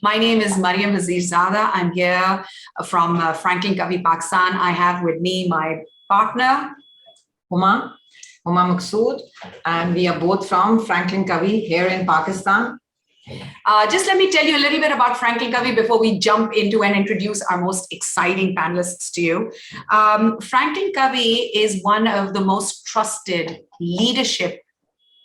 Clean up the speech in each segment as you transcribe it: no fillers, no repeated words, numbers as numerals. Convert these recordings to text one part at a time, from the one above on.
My name is Mariam Zada. I'm here from FranklinCovey Pakistan. I have with me my partner, Huma Maqsood, and we are both from FranklinCovey here in Pakistan. Just let me tell you a little bit about FranklinCovey before we jump into and introduce our most exciting panelists to you. FranklinCovey is one of the most trusted leadership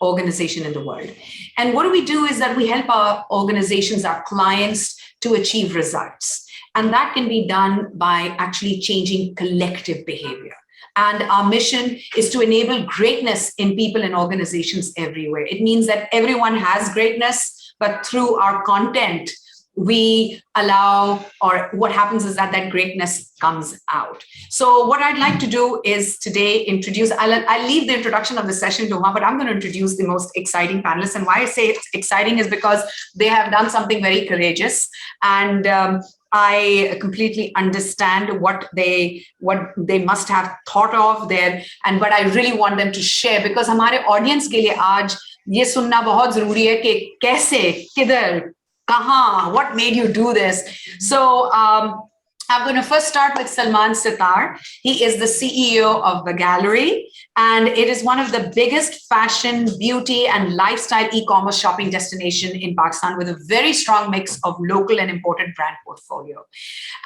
organization in the world. And what we do is that we help our organizations, our clients, to achieve results. And that can be done by actually changing collective behavior. And our mission is to enable greatness in people and organizations everywhere. It means that everyone has greatness, but through our content, we allow, or what happens is that greatness comes out. So what I'd like to do is today introduce, I'll leave the introduction of the session to Uma, but I'm going to introduce the most exciting panelists. And why I say it's exciting is because they have done something very courageous. And I completely understand what they must have thought of there, but I really want them to share, because हमारे audience के लिए आज ये सुनना बहुत जरूरी है कि कैसे, किधर, कहाँ, what made you do this? So I'm going to first start with Salman Sattar. He is the CEO of The Gallery, and it is one of the biggest fashion, beauty, and lifestyle e-commerce shopping destination in Pakistan, with a very strong mix of local and imported brand portfolio.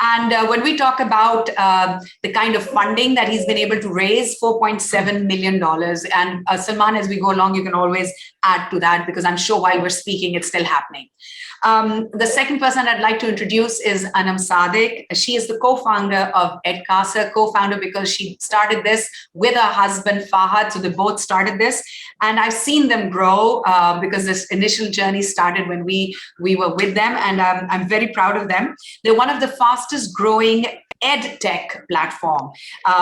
And when we talk about the kind of funding that he's been able to raise, $4.7 million. And Salman, as we go along, you can always add to that, because I'm sure while we're speaking, it's still happening. The second person I'd like to introduce is Annum Sadiq. She is the co-founder of Edcasa, co-founder because she started this with her husband Fahad. So they both started this, and I've seen them grow because this initial journey started when we were with them, and I'm very proud of them. They're one of the fastest growing ed tech platform,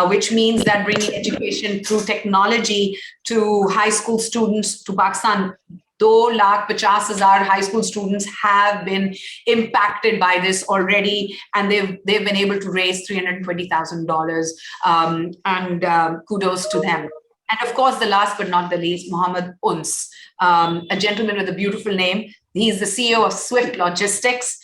which means that bringing education through technology to high school students to Pakistan. 250,000 high school students have been impacted by this already, and they've been able to raise $320,000, and kudos to them. And of course, the last but not the least, Muhammad Uns, a gentleman with a beautiful name. He's the CEO of Swift Logistics.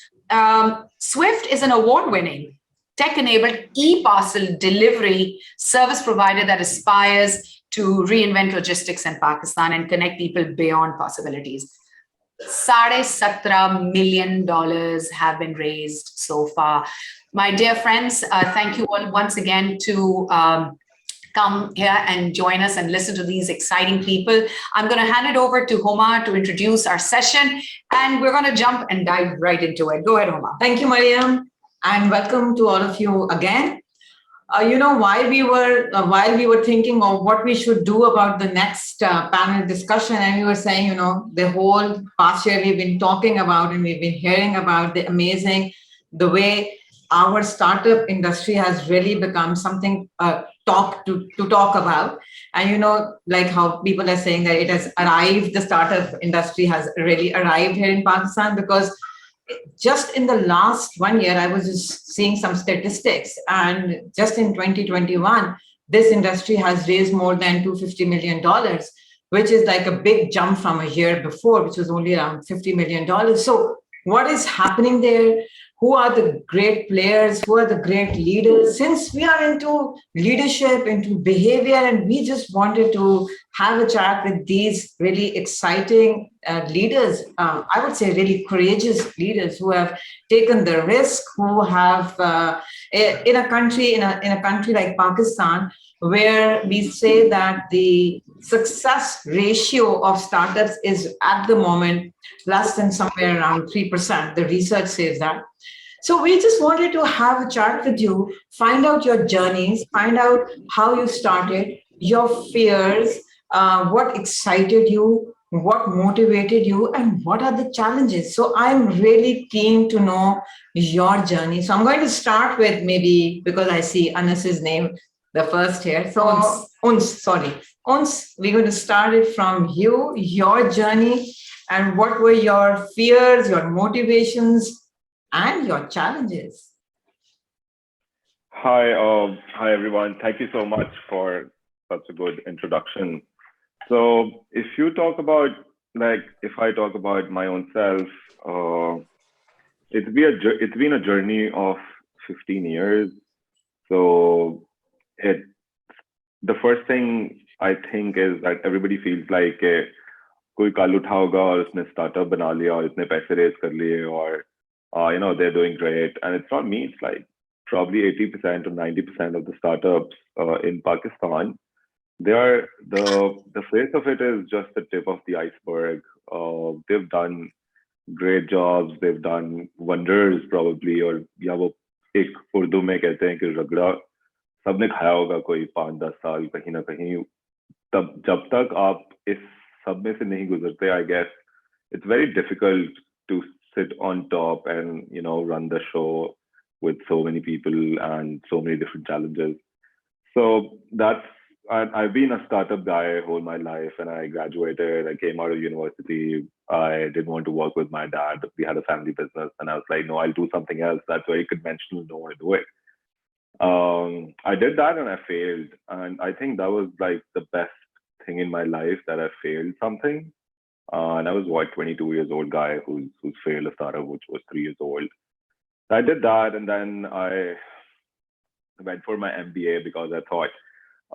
Swift is an award-winning tech-enabled e-parcel delivery service provider that aspires to reinvent logistics in Pakistan and connect people beyond possibilities. $17 million have been raised so far. My dear friends, thank you all once again to come here and join us and listen to these exciting people. I'm going to hand it over to Huma to introduce our session, and we're going to jump and dive right into it. Go ahead, Huma. Thank you, Mariam, and welcome to all of you again. While we were thinking of what we should do about the next panel discussion, and we were saying, the whole past year we've been talking about and we've been hearing about the way our startup industry has really become something to talk about. And like how people are saying that it has arrived, the startup industry has really arrived here in Pakistan, because just in the last 1 year, I was just seeing some statistics, and just in 2021, this industry has raised more than $250 million, which is like a big jump from a year before, which was only around $50 million. So what is happening there? Who are the great players? Who are the great leaders? Since we are into leadership, into behavior, and we just wanted to have a chat with these really exciting leaders, I would say really courageous leaders who have taken the risk, who have in a country like Pakistan, where we say that the success ratio of startups is at the moment less than somewhere around 3%. The research says that. So we just wanted to have a chat with you, find out your journeys, find out how you started, your fears, what excited you, what motivated you, and what are the challenges. So I'm really keen to know your journey. So I'm going to start with, maybe because I see Anas's name the first here. So Uns, we're going to start it from you, your journey, and what were your fears, your motivations, and your challenges. Hi everyone. Thank you so much for such a good introduction. So if I talk about my own self, It's been a journey of 15 years. So it the first thing I think is that everybody feels like कोई कल उठा होगा और उसने startup बना लिया और इतने पैसे रेज कर लिए और they're doing great, and it's not me. It's like probably 80% or 90% of the startups in Pakistan, they are the face of it is just the tip of the iceberg. They've done great jobs, they've done wonders probably, और या वो एक उर्दू में कहते हैं कि रगड़ा सबने खाया होगा कोई 5-10 साल कहीं ना कहीं. तब जब तक आप इस सब में से नहीं गुजरते, I guess it's very difficult to sit on top and run the show with so many people and so many different challenges. So I've been a startup guy all my life, and I graduated. I came out of university. I didn't want to work with my dad. We had a family business, and I was like, no, I'll do something else. That's very conventional. Don't want to do it. I did that and I failed. And I think that was like the best thing in my life, that I failed something. And I was 22 years old guy who's failed a startup, which was 3 years old. So I did that, and then I went for my MBA because I thought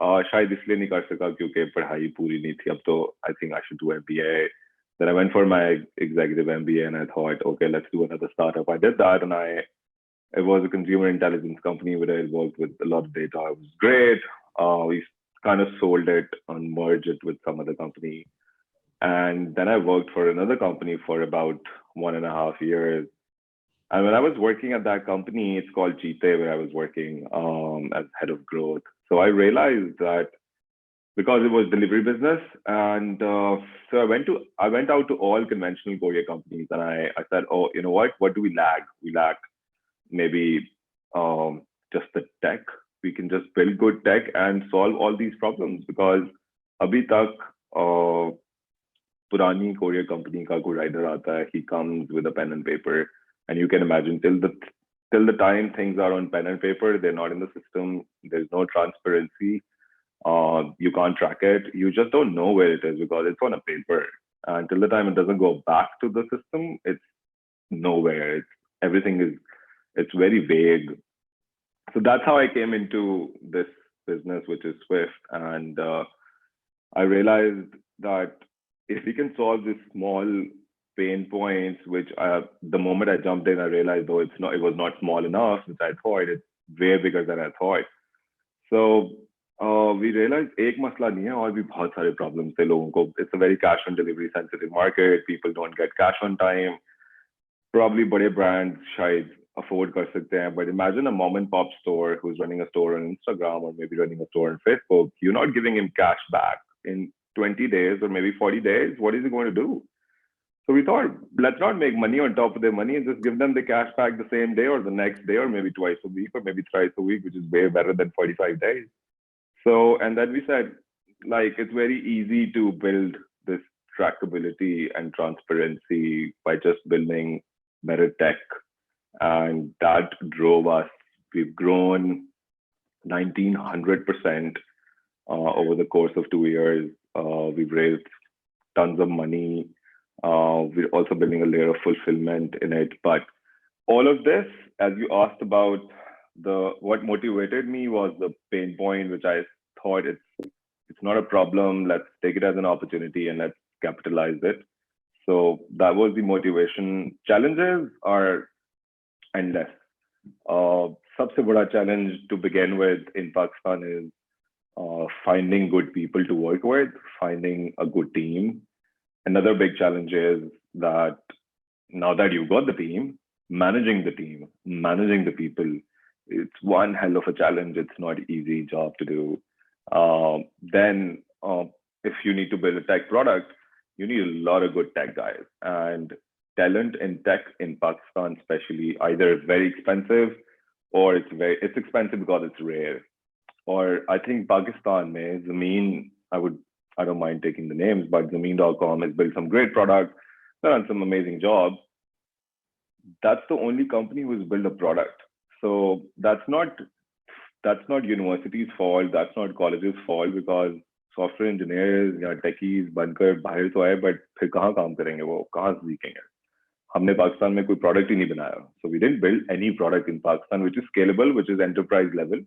शायद इसलिए नहीं कर सका क्योंकि पढ़ाई पूरी नहीं थी. अब तो I think I should do MBA. Then I went for my executive MBA and I thought, okay, let's do another startup. I did that, and it was a consumer intelligence company where I worked with a lot of data. It was great. We kind of sold it and merged it with some other company. And then I worked for another company for about 1.5 years. And when I was working at that company, it's called Jeete, where I was working as head of growth. So I realized that because it was delivery business, and so I went out to all conventional courier companies, and I said, oh, you know what do we lack? We lack maybe just the tech. We can just build good tech and solve all these problems, because abhi tak purani courier company ka koi rider aata hai, he comes with a pen and paper, and you can imagine till the time things are on pen and paper, they're not in the system. There's no transparency. You can't track it. You just don't know where it is because it's on a paper. Until the time it doesn't go back to the system, it's nowhere. It's very vague. So that's how I came into this business, which is Swift. And I realized that if we can solve these small pain points, which the moment I jumped in, I realized, though it was not small enough, which I thought, it's way bigger than I thought. So we realized एक मसला नहीं है, और भी बहुत सारे problems थे लोगों को. It's a very cash on delivery sensitive market. People don't get cash on time. Probably बड़े brands शायद afford कर सकते हैं, but imagine a mom and pop store who's running a store on Instagram or maybe running a store on Facebook. You're not giving him cash back in 20 days or maybe 40 days. What is he going to do? So we thought, let's not make money on top of their money and just give them the cash back the same day or the next day or maybe twice a week or maybe thrice a week, which is way better than 45 days. So, and then we said, like, it's very easy to build this trackability and transparency by just building better tech. And that drove us. We've grown 1,900% over the course of 2 years. We've raised tons of money. We're also building a layer of fulfillment in it. But all of this, as you asked about, what motivated me was the pain point, which I thought it's not a problem. Let's take it as an opportunity and let's capitalize it. So that was the motivation. Challenges are endless. Sabse bada challenge to begin with in Pakistan is finding good people to work with, finding a good team. Another big challenge is that now that you've got the team, managing the people, it's one hell of a challenge. It's not an easy job to do. Then if you need to build a tech product, you need a lot of good tech guys. And talent in tech in Pakistan especially, either it's very expensive or it's expensive because it's rare. Or I think Pakistan mein Zameen, I don't mind taking the names, but Zameen.com has built some great products, done some amazing jobs. That's the only company who's built a product. So that's not university's fault. That's not college's fault, because software engineers या techies बनकर बाहर तो आए, but फिर कहाँ काम करेंगे वो, कहाँ सीखेंगे? हमने पाकिस्तान में कोई product ही नहीं बनाया. So we didn't build any product in Pakistan which is scalable, which is enterprise level.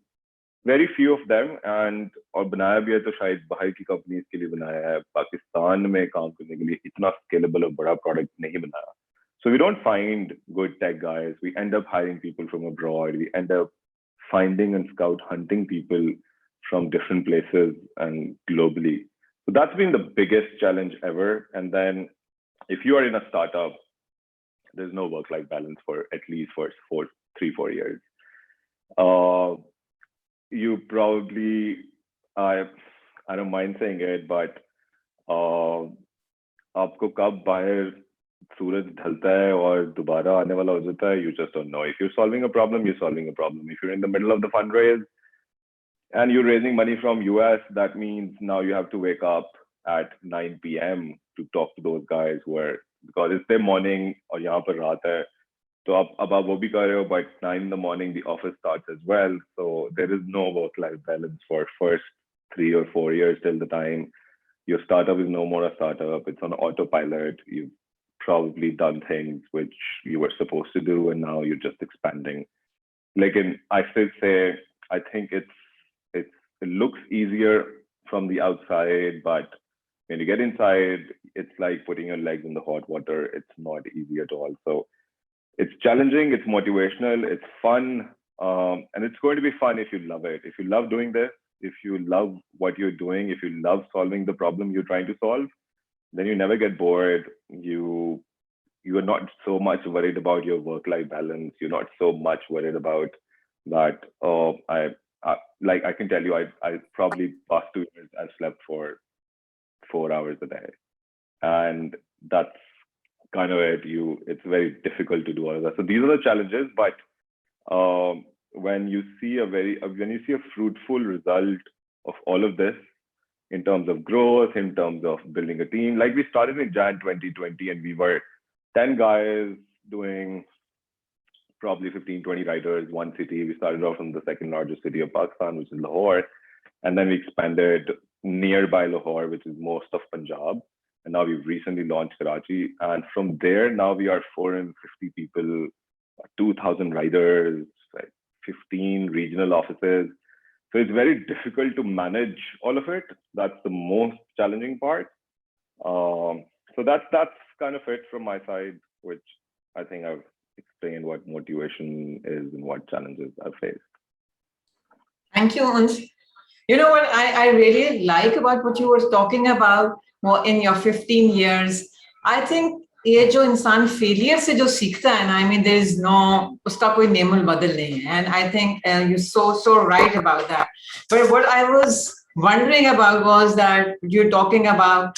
Very few of them, and और बनाया भी है तो शायद बाहर की कंपनीज के लिए बनाया है. पाकिस्तान में काम करने के लिए इतना scalable और बड़ा product नहीं बनाया. So we don't find good tech guys. We end up hiring people from abroad. We end up finding and scout hunting people from different places and globally. So that's been the biggest challenge ever. And then if you are in a startup, there's no work-life balance for at least for 3-4 years. You probably, I don't mind saying it, but आपको कब बाहर सूरज ढलता है और दोबारा आने वाला हो जाता है, you just don't know. If you're solving a problem, you're solving a problem. If you're in the middle of the fundraise and you're raising money from US, that means now you have to wake up at 9 p.m. to talk to those guys who are, because it's their morning और यहाँ पर रात है, तो अब आप वो भी कर रहे हो, but 9 in the morning the office starts as well. So there is no work-life balance for first 3 or 4 years till the time your startup is no more a startup. It's on autopilot. You've probably done things which you were supposed to do, and now you're just expanding. Like I still say, I think it looks easier from the outside, but when you get inside, it's like putting your legs in the hot water. It's not easy at all. So it's challenging, it's motivational, it's fun, and it's going to be fun if you love it. If you love doing this, if you love what you're doing, if you love solving the problem you're trying to solve, then you never get bored. You are not so much worried about your work-life balance. You're not so much worried about that. Oh, I can tell you, I probably past 2 years I've slept for 4 hours a day, and that's kind of it. It's very difficult to do all of that. So these are the challenges. But when you see a fruitful result of all of this, in terms of growth, in terms of building a team, like we started in Jan 2020, and we were 10 guys doing probably 15-20 writers, one city. We started off in the second largest city of Pakistan, which is Lahore, and then we expanded nearby Lahore, which is most of Punjab. And now we've recently launched Karachi. And from there, now we are 450 people, 2,000 writers, like 15 regional offices. So it's very difficult to manage all of it. That's the most challenging part. So that's kind of it from my side, which I think I've explained what motivation is and what challenges I've faced. Thank you, Uns. You know what I really like about what you were talking about in your 15 years. I think ये जो इंसान failure से जो सीखता है ना, I mean, there is no, उसका कोई नेमल बदल नहीं है. And I think you're so right about that. But what I was wondering about was that you're talking about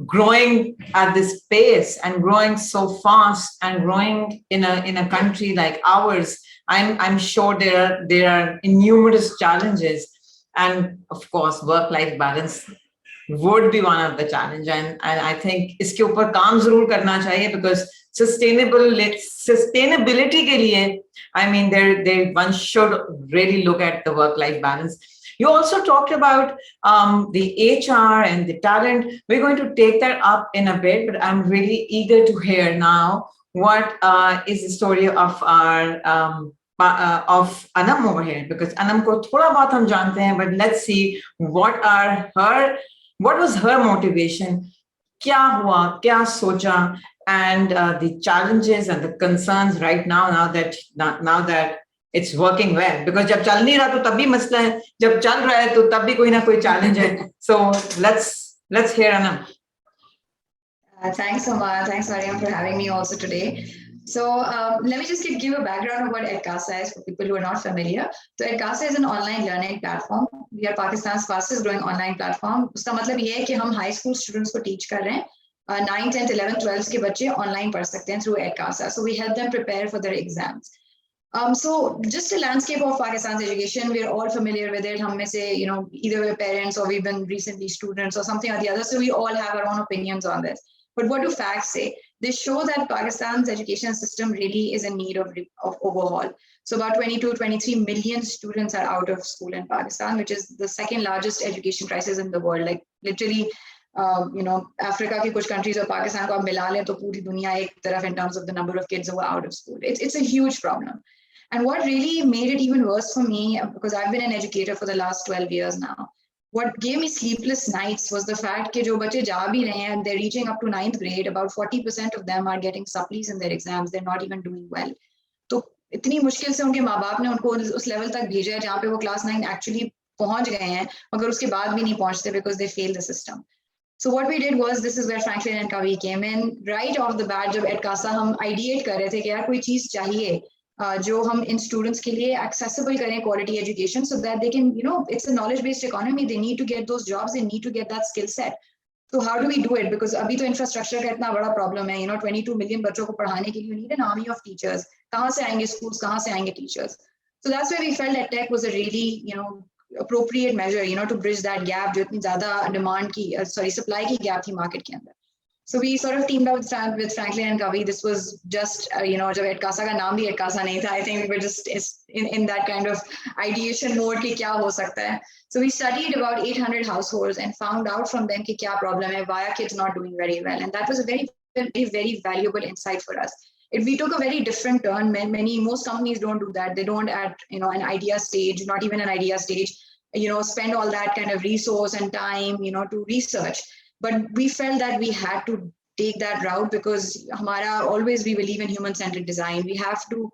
growing at this pace and growing so fast and growing in a country like ours. I'm sure there are numerous challenges, and of course work-life balance would be one of the challenge, and I think इसके ऊपर काम जरूर करना चाहिए, because sustainability के लिए, I mean, one should really look at the work-life balance. You also talked about the HR and the talent. We're going to take that up in a bit, but I'm really eager to hear now what is the story of our of Annum over here, because Annum ko thoda bahut hum jante hain, but let's see what was her motivation, kya hua, kya socha, and the challenges and the concerns right now that it's working well. Because जब चल नहीं रहा तो तब भी मसला है, जब चल रहा है तो तब भी कोई ना कोई challenge है. So let's hear Annum. Thanks, Salman. Thanks, Mariam, for having me also today. So let me just give a background of what EdCasa is for people who are not familiar. So EdCasa is an online learning platform. We are Pakistan's fastest growing online platform. उसका मतलब ये है कि हम high school students को teach कर रहे हैं. 9, 10, 11, 12 के बच्चे online पढ़ सकते हैं through EdCasa. So we help them prepare for their exams. So just the landscape of Pakistan's education, we're all familiar with it. हम में से, either we're parents or we've been recently students or something or the other. So we all have our own opinions on this. But what do facts say? They show that Pakistan's education system really is in need of overhaul. So about 22-23 million students are out of school in Pakistan, which is the second largest education crisis in the world. Like literally, Africa की कुछ countries और पाकिस्तान को आप मिला लें तो पूरी दुनिया एक तरफ in terms of the number of kids who are out of school. It's a huge problem. And what really made it even worse for me, because I've been an educator for the last 12 years now, what gave me sleepless nights was the fact that जो बच्चे जा भी रहे हैं, they're reaching up to 9th grade, about 40% of them are getting supplies in their exams, they're not even doing well. तो इतनी मुश्किल से उनके माँ बाप ने उनको उस लेवल तक भेजा है जहाँ पे वो क्लास 9 एक्चुअली पहुंच गए हैं, मगर उसके बाद भी नहीं पहुंचते because they failed the system. So what we did was, this is where Franklin and Covey came in. Right off the bat, जब एडकासा हम ideate कर रहे थे कि यार कोई चीज चाहिए जो हम इन स्टूडेंट्स के लिए accessible करें quality education so that they can, it's a knowledge based economy, they need to get those jobs, they need to get that skill set. So how do we do it? Because अभी तो infrastructure का इतना बड़ा problem है, 22 million बच्चों को पढ़ाने के लिए you need an army of teachers. कहाँ से आएंगे schools, कहाँ से आएंगे teachers? So that's where we felt that tech was a really, appropriate measure, to bridge that gap जो इतनी ज़्यादा demand की, supply की gap थी market के अंदर. So we sort of teamed up with Franklin and Covey. This was just, जब एडकासा का नाम भी एडकासा नहीं था. I think we were just in that kind of ideation mode कि क्या हो सकता है. So we studied about 800 households and found out from them कि क्या problem है, why are kids not doing very well, and that was a very, very, very valuable insight for us. We took a very different turn. Most companies don't do that. They don't at an idea stage, not even an idea stage, spend all that kind of resource and time, to research. But we felt that we had to take that route because always we believe in human-centered design. We have to,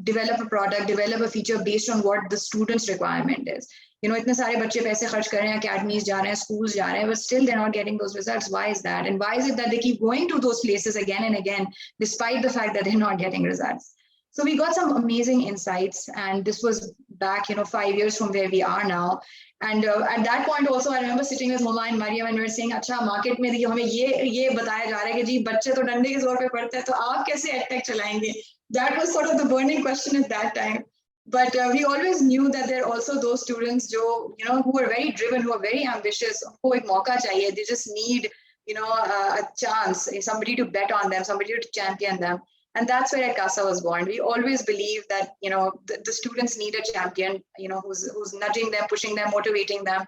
develop a product, develop a feature based on what the student's requirement is. इतने सारे बच्चे पैसे खर्च कर रहे हैं, academies जा रहे हैं, schools जा रहे हैं, but still they're not getting those results. Why is that? And why is it that they keep going to those places again and again, despite the fact that they're not getting results? So we got some amazing insights, and this was back, 5 years from where we are now. And at that point also, I remember sitting with Huma and Mariam and we were saying, अच्छा market में देखिए हमें ये बताया जा रहा है कि जी बच्चे तो डंडे के जोर पे पढ़ते हैं, तो आप कैसे edtech चलाएंगे? That was sort of the burning question at that time. But we always knew that there are also those students who are very driven, who are very ambitious, who एक मौका चाहिए. They just need, a chance, somebody to bet on them, somebody to champion them. And that's where Casa was born. We always believe that, the students need a champion, who's nudging them, pushing them, motivating them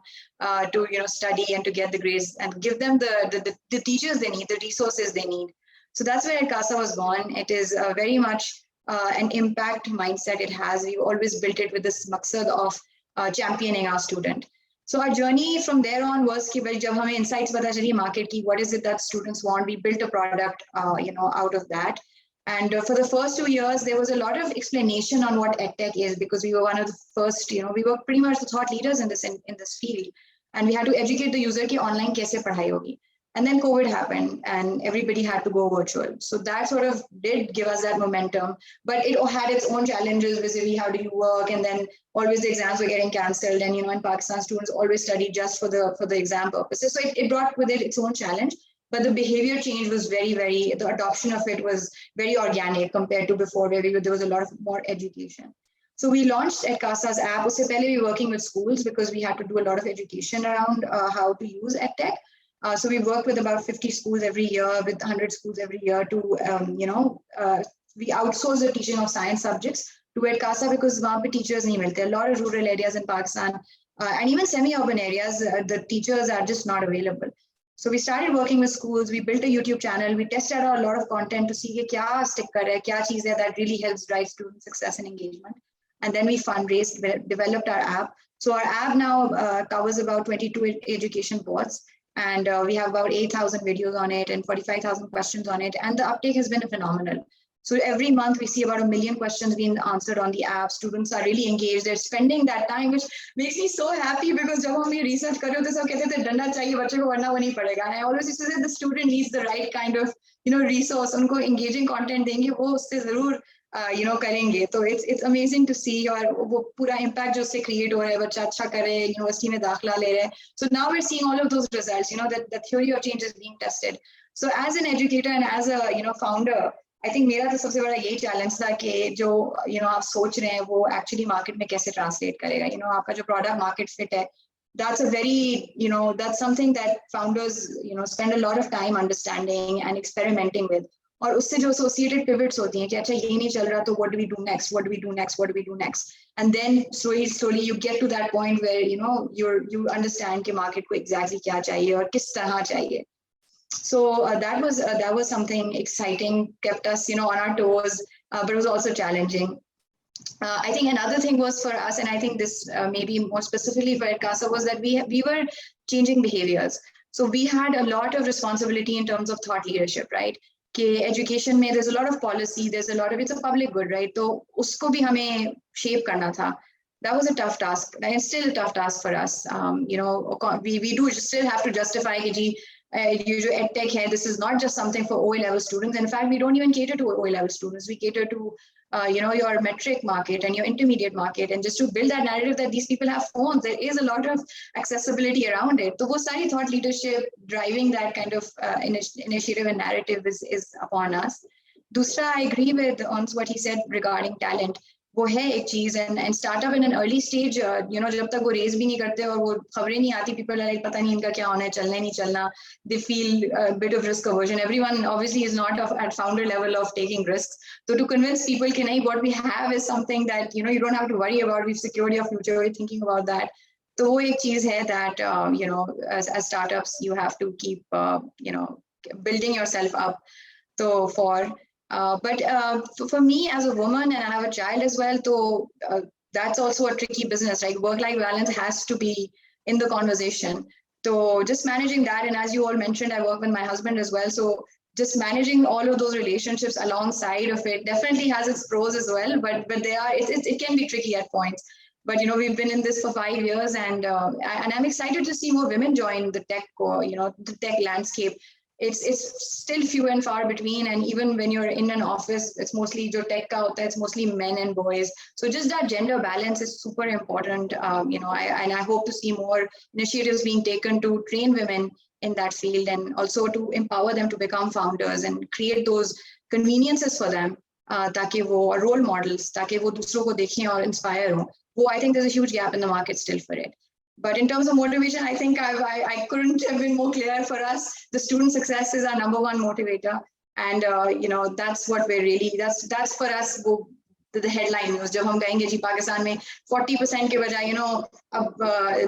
to, study and to get the grades and give them the teachers they need, the resources they need. So that's where Casa was born. It is very much an impact mindset it has. We've always built it with this maqsad of championing our student. So our journey from there on was कि भाई जब हमें insights पता चली market की, what is it that students want? We built a product, out of that. And for the first 2 years, there was a lot of explanation on what edtech is because we were one of the first, we were pretty much the thought leaders in this field, and we had to educate the user कि online कैसे पढ़ाई होगी. And then COVID happened and everybody had to go virtual. So that sort of did give us that momentum, but it had its own challenges vis-a-vis how do you work, and then always the exams were getting cancelled, and in Pakistan students always studied just for the exam purposes. So it brought with it its own challenge. But the behavior change was the adoption of it was very organic compared to before, where there was a lot of more education. So we launched Edcasa's app. Usse pehle we were working with schools because we had to do a lot of education around how to use edtech. So we worked with about 50 schools every year, with 100 schools every year to, we outsource the teaching of science subjects to Edcasa because वहाँ पे teachers नहीं मिलते. A lot of rural areas in Pakistan and even semi-urban areas, the teachers are just not available. So we started working with schools. We built a YouTube channel. We tested out a lot of content to see क्या stick कर है, क्या चीज़ है that really helps drive student success and engagement. And then we fundraised, developed our app. So our app now covers about 22 education ports. And we have about 8,000 videos on it and 45,000 questions on it. And the uptake has been phenomenal. So every month we see about 1 million questions being answered on the app. Students are really engaged. They're spending that time, which makes me so happy because जब हम ये research कर रहे होते सब कहते थे डंडा चाहिए बच्चे को वरना वो नहीं पढ़ेगा. And I always used to say the student needs the right kind of resource. उनको engaging content देंगे वो उससे जरूर करेंगे. So it's amazing to see और वो पूरा impact जो उससे create हो रहा है, बच्चा अच्छा करे, यूनिवर्सिटी में दाखला ले रहे हैं. So now we're seeing all of those results. That the theory of change is being tested. So as an educator and as a founder, I think मेरा तो सबसे बड़ा यही चैलेंज था कि जो आप सोच रहे हैं वो एक्चुअली मार्केट में कैसे ट्रांसलेट करेगा. आपका जो प्रोडक्ट मार्केट फिट है, that's a very that's something that founders spend a lot of time understanding and experimenting with. और उससे जो associated pivots होती हैं कि अच्छा ये नहीं चल रहा तो what do we do next, what do we do next, what do we do next, and then slowly you get to that point where you understand कि market को exactly क्या चाहिए और किस तरह चाहिए. So that was something exciting, kept us on our toes, but it was also challenging. I think another thing was for us, and I think this maybe more specifically for Casa, was that we were changing behaviors. So we had a lot of responsibility in terms of thought leadership, right? कि education में there's a lot of policy, there's a lot of, it's a public good, right? तो उसको भी हमें shape करना था. That was a tough task, and it's still a tough task for us. We do still have to justify कि जी ये जो edtech है, this is not just something for OA level students. In fact, we don't even cater to OA level students. We cater to your metric market and your intermediate market, and just to build that narrative that these people have phones, there is a lot of accessibility around it. So wo sari thought leadership driving that kind of initiative and narrative is upon us. Dusra, I agree with Uns what he said regarding talent. वो है एक चीज, and startup in an early stage, जब तक वो raise भी नहीं करते और वो खबरें नहीं आती, people are like पता नहीं इनका क्या होना है, चलना नहीं चलना, they feel a bit of risk aversion. Everyone obviously is not at founder level of taking risks. So to convince people कि नहीं, what we have is something that you don't have to worry about, we've secured your future, we're thinking about that. तो वो एक चीज है that as startups you have to keep building yourself up. So but for me as a woman, and I have a child as well, so that's also a tricky business, right? Work-life balance has to be in the conversation. So just managing that, and as you all mentioned, I work with my husband as well, so just managing all of those relationships alongside of it definitely has its pros as well, but it can be tricky at points. But we've been in this for 5 years, and I'm excited to see more women join the tech, the tech landscape. It's still few and far between, and even when you're in an office, it's mostly jo tech ka hota hai, it's mostly men and boys. So just that gender balance is super important. I hope to see more initiatives being taken to train women in that field, and also to empower them to become founders and create those conveniences for them, ताकि वो role models, ताकि वो दूसरों को देखें और inspire हो. Well, I think there's a huge gap in the market still for it. But in terms of motivation, I think I couldn't have been more clear for us. The student success is our number one motivator. And, that's what we're really, that's for us, the headline news. जब हम कहेंगे जी पाकिस्तान में 40% के बजाय,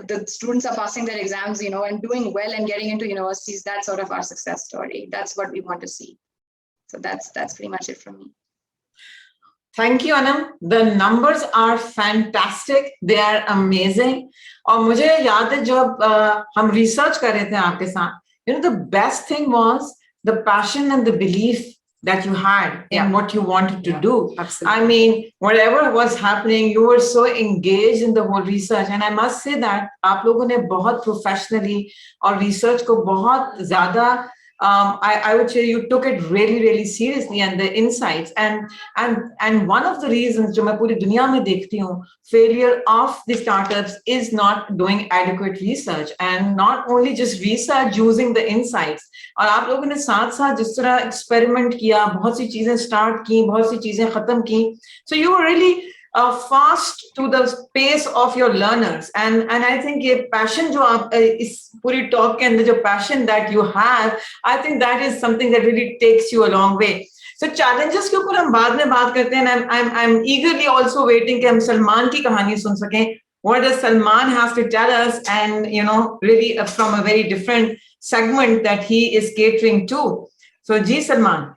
the students are passing their exams, and doing well and getting into universities, that's sort of our success story. That's what we want to see. So that's pretty much it from me. Thank you, Annum. The numbers are fantastic. They are amazing. और मुझे याद है जब हम research कर रहे थे आपके साथ, the best thing was the passion and the belief that you had in what you wanted to do. Absolutely. I mean, whatever was happening, you were so engaged in the whole research. And I must say that आप लोगों ने बहुत professionally और research को बहुत ज़्यादा I would say you took it really, really seriously, and the insights and one of the reasons जो मैं पूरी दुनिया में देखती हूँ, failure of the startups is not doing adequate research, and not only just research, using the insights. और आप लोगों ने साथ साथ जिस तरह experiment किया, बहुत सी चीजें start की, बहुत सी चीजें खत्म की, so you were really fast to the pace of your learners, and I think ये passion जो आप इस पूरी talk के अंदर जो passion that you have, I think that is something that really takes you a long way. So challenges के ऊपर हम बाद में बात करते हैं, and I'm eagerly also waiting कि हम सलमान की कहानी सुन सकें. What does Salman has to tell us, and really from a very different segment that he is catering to. So Ji Salman.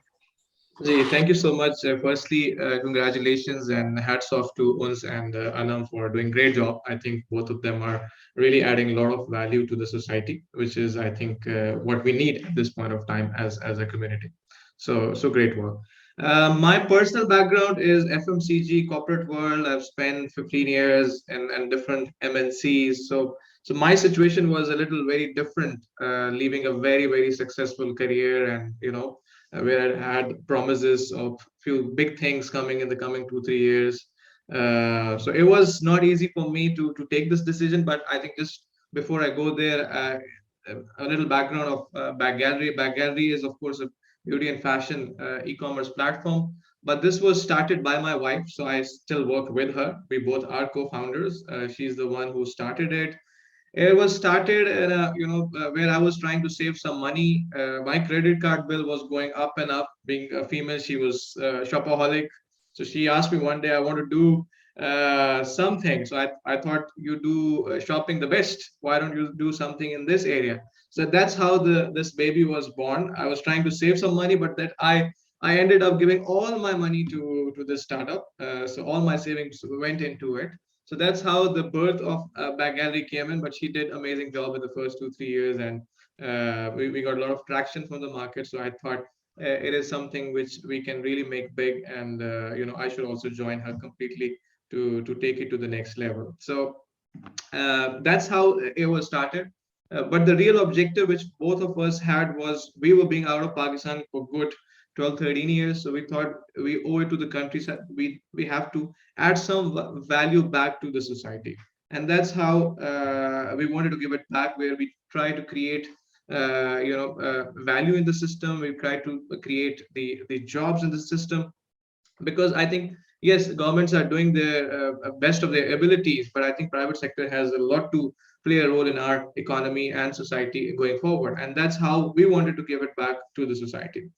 Thank you so much. Firstly, congratulations and hats off to Uns and Annum for doing great job. I think both of them are really adding a lot of value to the society, which is, I think, what we need at this point of time as a community. So great work. My personal background is FMCG, corporate world. I've spent 15 years in different MNCs. So my situation was a little very different, leaving a very, very successful career, and where I had promises of few big things coming in the coming 2-3 years. So it was not easy for me to take this decision. But I think just before I go there, a little background of Back Gallery. Back Gallery is, of course, a beauty and fashion e-commerce platform. But this was started by my wife, so I still work with her. We both are co-founders. She's the one who started it. It was started in where I was trying to save some money. My credit card bill was going up and up. Being a female, she was shopaholic. So she asked me one day, I want to do something. So I thought you do shopping the best. Why don't you do something in this area? So that's how this baby was born. I was trying to save some money, but that I ended up giving all my money to this startup. So all my savings went into it. So that's how the birth of Back Gallery came in. But she did amazing job in the first 2 3 years, and we got a lot of traction from the market. So I thought it is something which we can really make big, and I should also join her completely to take it to the next level. So that's how it was started. But the real objective which both of us had was we were being out of Pakistan for good 12 13 years. So we thought we owe it to the countryside. We have to add some value back to the society. And that's how we wanted to give it back, where we try to create value in the system. We try to create the jobs in the system, because I think yes, governments are doing their best of their abilities, but I think private sector has a lot to play a role in our economy and society going forward, and that's how we wanted to give it back to the society.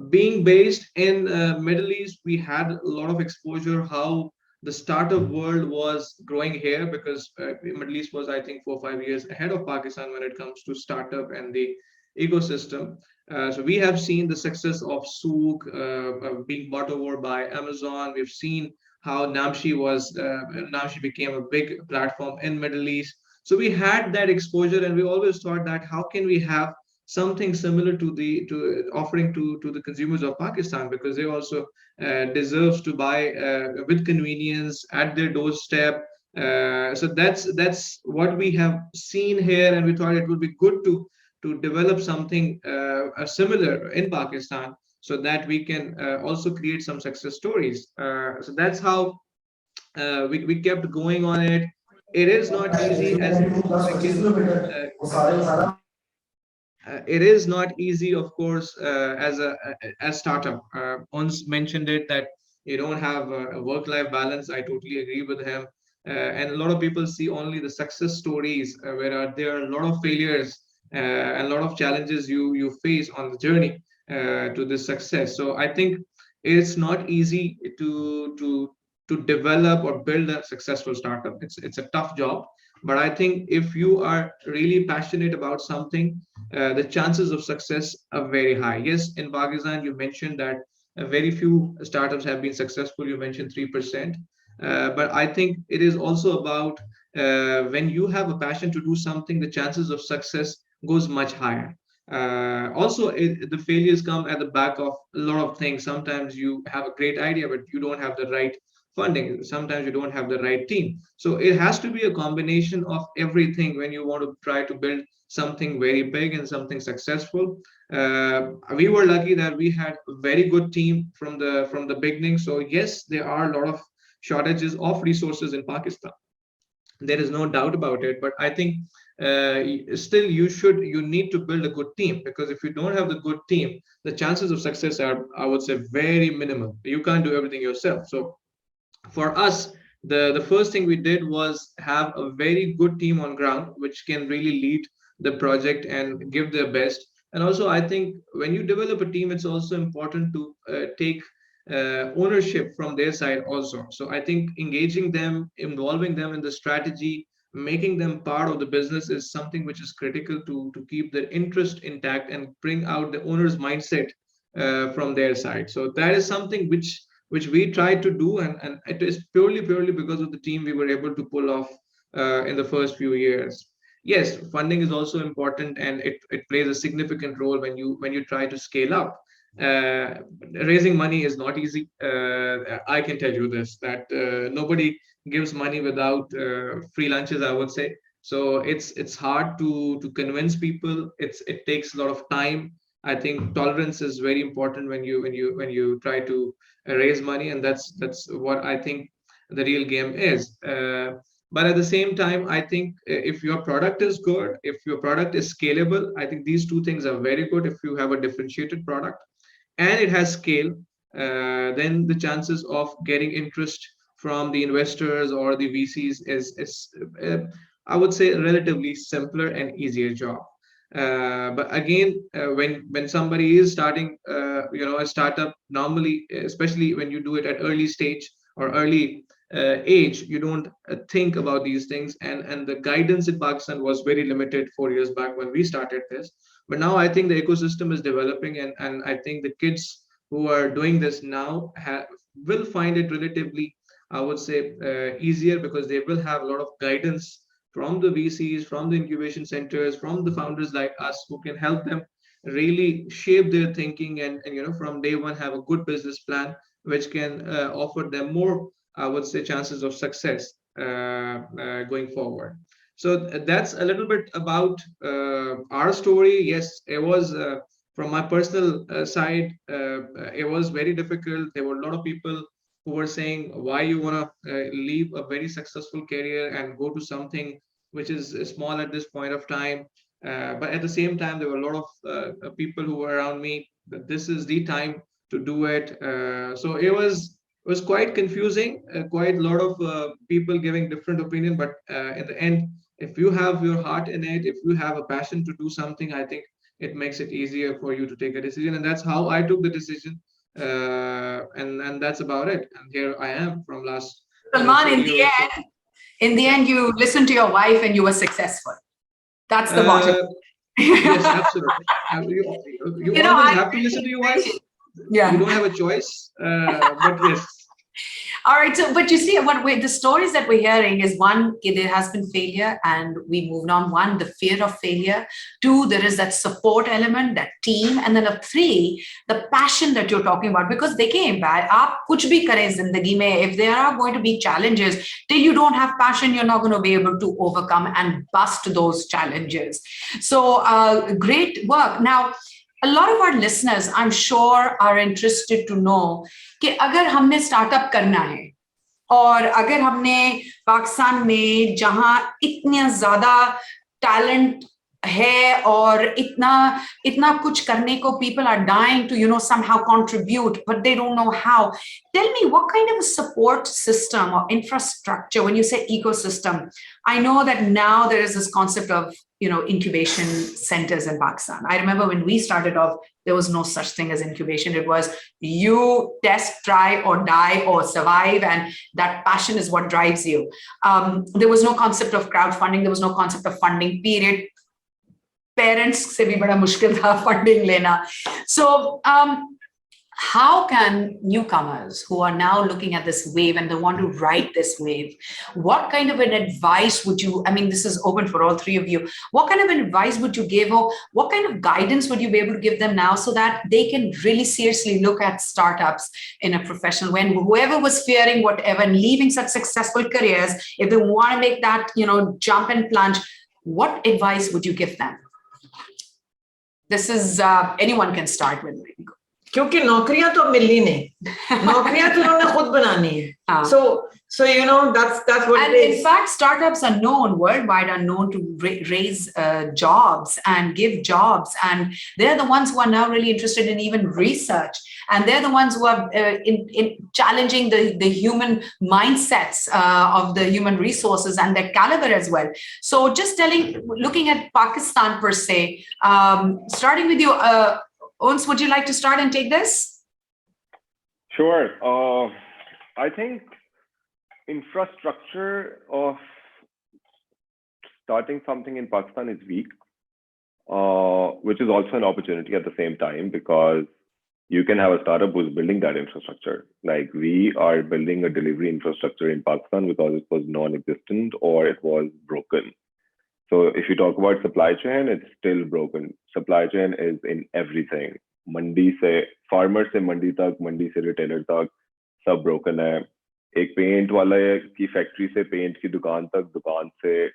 Being based in Middle East, we had a lot of exposure how the startup world was growing here, because Middle East was, I think, 4 or 5 years ahead of Pakistan when it comes to startup and the ecosystem. So we have seen the success of Souk being bought over by Amazon. We've seen how Namshi became a big platform in Middle East. So we had that exposure, and we always thought that how can we have something similar to offering to the consumers of Pakistan, because they also deserves to buy with convenience at their doorstep. So that's what we have seen here, and we thought it would be good to develop something similar in Pakistan, so that we can also create some success stories. So that's how we kept going on it. It is not easy as it is not easy, of course, as startup. Ons mentioned it that you don't have a work-life balance. I totally agree with him. And a lot of people see only the success stories, where there are a lot of failures and a lot of challenges you face on the journey to this success. So I think it's not easy to develop or build a successful startup. It's a tough job, but I think if you are really passionate about something, the chances of success are very high. Yes, in Pakistan, you mentioned that very few startups have been successful. You mentioned 3%. But I think it is also about when you have a passion to do something, the chances of success goes much higher. Also, the failures come at the back of a lot of things. Sometimes you have a great idea, but you don't have the right funding. Sometimes you don't have the right team. So it has to be a combination of everything when you want to try to build something very big and something successful. We were lucky that we had a very good team from the beginning. So yes, there are a lot of shortages of resources in Pakistan. There is no doubt about it. But I think still you need to build a good team, because if you don't have the good team, the chances of success are, I would say, very minimal. You can't do everything yourself. So for us, the first thing we did was have a very good team on ground, which can really lead the project and give their best. And also, I think when you develop a team, it's also important to take ownership from their side also. So I think engaging them, involving them in the strategy, making them part of the business is something which is critical to keep their interest intact and bring out the owner's mindset from their side. So that is something which we tried to do, and it is purely because of the team we were able to pull off in the first few years. Yes, funding is also important, and it plays a significant role when you try to scale up. Raising money is not easy. I can tell you this, that nobody gives money without free lunches, I would say. So it's hard to convince people. It takes a lot of time. I think tolerance is very important when you try to raise money, and that's what I think the real game is. But at the same time, I think if your product is good, if your product is scalable, I think these two things are very good. If you have a differentiated product and it has scale, then the chances of getting interest from the investors or the VCs is I would say, relatively simpler and easier job. But again, when somebody is starting, a startup, normally, especially when you do it at early stage or early age, you don't think about these things, and the guidance in Pakistan was very limited 4 years back when we started this. But now I think the ecosystem is developing, and I think the kids who are doing this now will find it relatively, I would say, easier, because they will have a lot of guidance from the VCs, from the incubation centers, from the founders like us, who can help them really shape their thinking, and from day one have a good business plan which can offer them more, I would say, chances of success going forward. So that's a little bit about our story. Yes, it was from my personal side. It was very difficult. There were a lot of people who were saying, why you want to leave a very successful career and go to something which is small at this point of time. But at the same time, there were a lot of people who were around me that this is the time to do it. So it was quite confusing, quite a lot of people giving different opinion. But in the end, if you have your heart in it, if you have a passion to do something, I think it makes it easier for you to take a decision. And that's how I took the decision. And that's about it. And here I am from last, I would Salman, say, year or so. in the end, you listened to your wife and you were successful. That's the bottom. Yes, absolutely. You always have to listen to your wife. Yeah. You don't have a choice. But yes. All right. So, but you see, the stories that we're hearing is one, there has been failure and we moved on. One, the fear of failure. Two, there is that support element, that team. And then three, the passion that you're talking about, because they came by. Aap kuch bhi kare zindagi mein, if there are going to be challenges, till you don't have passion, you're not going to be able to overcome and bust those challenges. So great work. Now, a lot of our listeners, I'm sure, are interested to know कि अगर हमने startup करना है और अगर हमने पाकिस्तान में जहां इतने ज्यादा टैलेंट है और इतना कुछ करने को, people are dying to somehow contribute, but they don't know how. Tell me, what kind of a support system or infrastructure, when you say ecosystem? I know that now there is this concept of incubation centers in Pakistan. I remember when we started off, there was no such thing as incubation. It was you test, try, or die, or survive, and that passion is what drives you. There was no concept of crowdfunding. There was no concept of funding, period. Parents se bhi bada mushkil tha funding lena. So how can newcomers who are now looking at this wave and they want to ride this wave, what kind of an advice would you, I mean, this is open for all three of you, what kind of an advice would you give, or what kind of guidance would you be able to give them now so that they can really seriously look at startups in a professional way? And whoever was fearing whatever and leaving such successful careers, if they want to make that, jump and plunge, what advice would you give them? This is, anyone can start with. क्योंकि नौकरियां तो मिलनी नहीं, नौकरियां तो उन्होंने खुद बनानी है. So that's what and it is. In fact, startups are known worldwide, are known to raise jobs and give jobs, and they're the ones who are now really interested in even research, and they're the ones who are in challenging the human mindsets of the human resources and their caliber as well. So just looking at Pakistan per se, starting with you, Uns, would you like to start and take this? Sure. I think infrastructure of starting something in Pakistan is weak, which is also an opportunity at the same time, because you can have a startup who's building that infrastructure. Like we are building a delivery infrastructure in Pakistan because it was non-existent or it was broken. So if you talk about supply chain, it's still broken. Supply chain is in everything. Mandi se farmer se mandi tak, mandi se retailer tak, sab broken hai. Ek paint wala ki factory se paint ki dukaan tak, dukaan se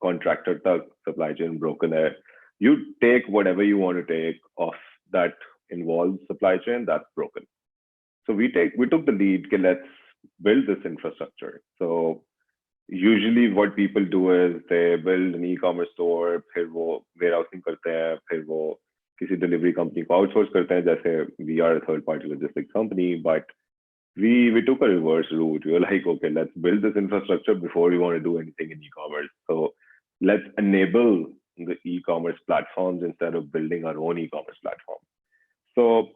contractor tak, supply chain broken hai. You take whatever you want to take off that involves supply chain, that's broken. So we took the lead, okay, let's build this infrastructure. So usually what people do is they build an e-commerce store, फिर वो warehousing करते हैं, फिर वो किसी delivery company को outsource करते हैं, जैसे we are a third-party logistics company, but we took a reverse route. We were like, okay, let's build this infrastructure before we want to do anything in e-commerce. So let's enable the e-commerce platforms instead of building our own e-commerce platform. So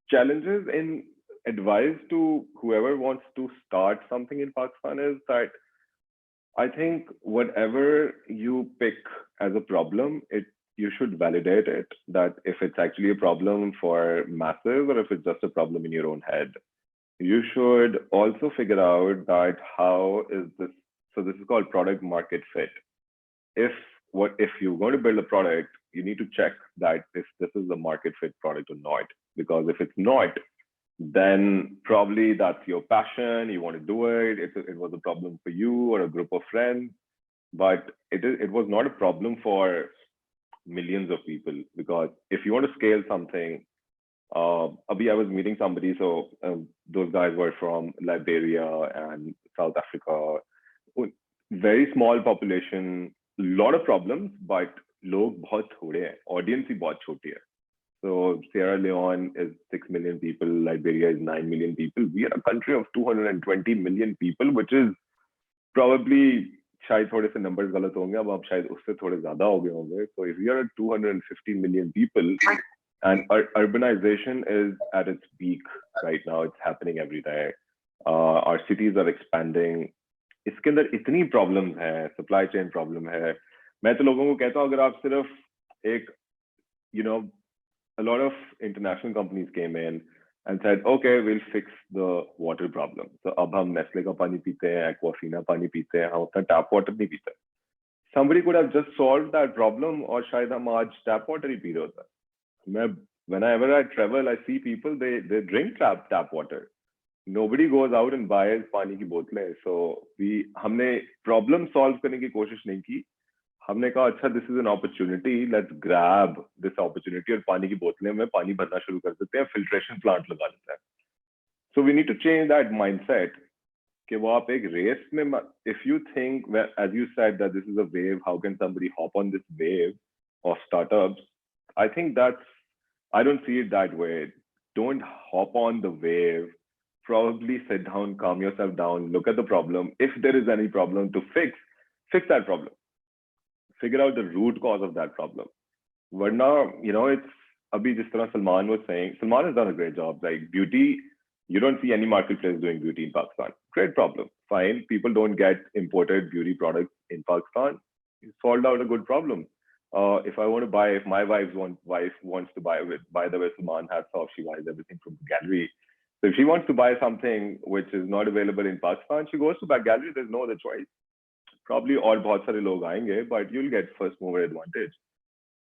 challenges in advice to whoever wants to start something in Pakistan is that I think whatever you pick as a problem, you should validate it, that if it's actually a problem for masses or if it's just a problem in your own head. You should also figure out that how is this, so this is called product market fit. If you're going to build a product, you need to check that if this is a market fit product or not. Because if it's not, then probably that's your passion, you want to do it. It was a problem for you or a group of friends, but it was not a problem for millions of people. Because if you want to scale something, Abhi, I was meeting somebody, so those guys were from Liberia and South Africa, very small population, lot of problems, but log bahut thode hain, audience hi bahut choti hai. So Sierra Leone is 6 million people, Liberia is 9 million people. We are a country of 220 million people, which is probably, शायद थोड़े से numbers गलत होंगे, अब आप शायद उससे थोड़े ज़्यादा हो गए होंगे. So if we are at 250 million people, and urbanization is at its peak right now, it's happening every day. Our cities are expanding. इसके अंदर इतनी problems हैं, supply chain problem है. मैं तो लोगों को कहता हूँ अगर आप सिर्फ एक, a lot of international companies came in and said, okay, we'll fix the water problem. So अब हम Nestle का पानी पीते हैं, Aquafina पानी पीते हैं, हम अपना tap water नहीं पीते. Somebody could have just solved that problem, और शायद हम आज tap water ही पी रहे होते. Whenever I travel, I see people, they drink tap water. Nobody goes out and buys पानी की बोतलें. So हमने problem solve करने की कोशिश नहीं की. हमने कहा अच्छा, this is an opportunity, let's grab this opportunity और पानी की बोतलें में पानी भरना शुरू कर देते हैं, filtration plant लगा देते हैं. So we need to change that mindset कि वो आप एक race में, if you think, as you said, that this is a wave, how can somebody hop on this wave of startups? I think I don't see it that way. Don't hop on the wave. Probably sit down, calm yourself down, look at the problem. If there is any problem to fix that problem. Figure out the root cause of that problem. Varna, it's abhi jis tarah Salman was saying, Salman has done a great job. Like beauty, you don't see any marketplace doing beauty in Pakistan. Great problem. Fine. People don't get imported beauty products in Pakistan. You solved out a good problem. If my wife wants to buy the way Salman hats off, she buys everything from the gallery. So if she wants to buy something which is not available in Pakistan, she goes to back gallery. There's no other choice. Probably और बहुत सारे लोग आएंगे, but you'll get first mover advantage.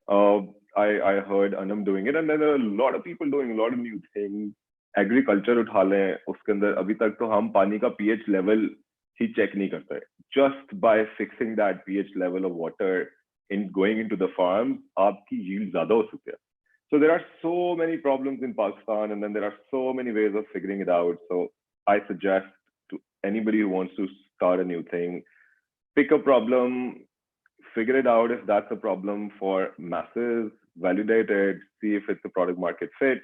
I heard Annum doing it, and then there are a lot of people doing a lot of new things. Agriculture उठा लें, उसके अंदर अभी तक तो हम पानी का pH level ही check नहीं करते. Just by fixing that pH level of water in going into the farm, आपकी yield ज़्यादा हो सकती है. So there are so many problems in Pakistan, and then there are so many ways of figuring it out. So I suggest to anybody who wants to start a new thing, pick a problem, figure it out if that's a problem for masses, validate it, see if it's a product market fit,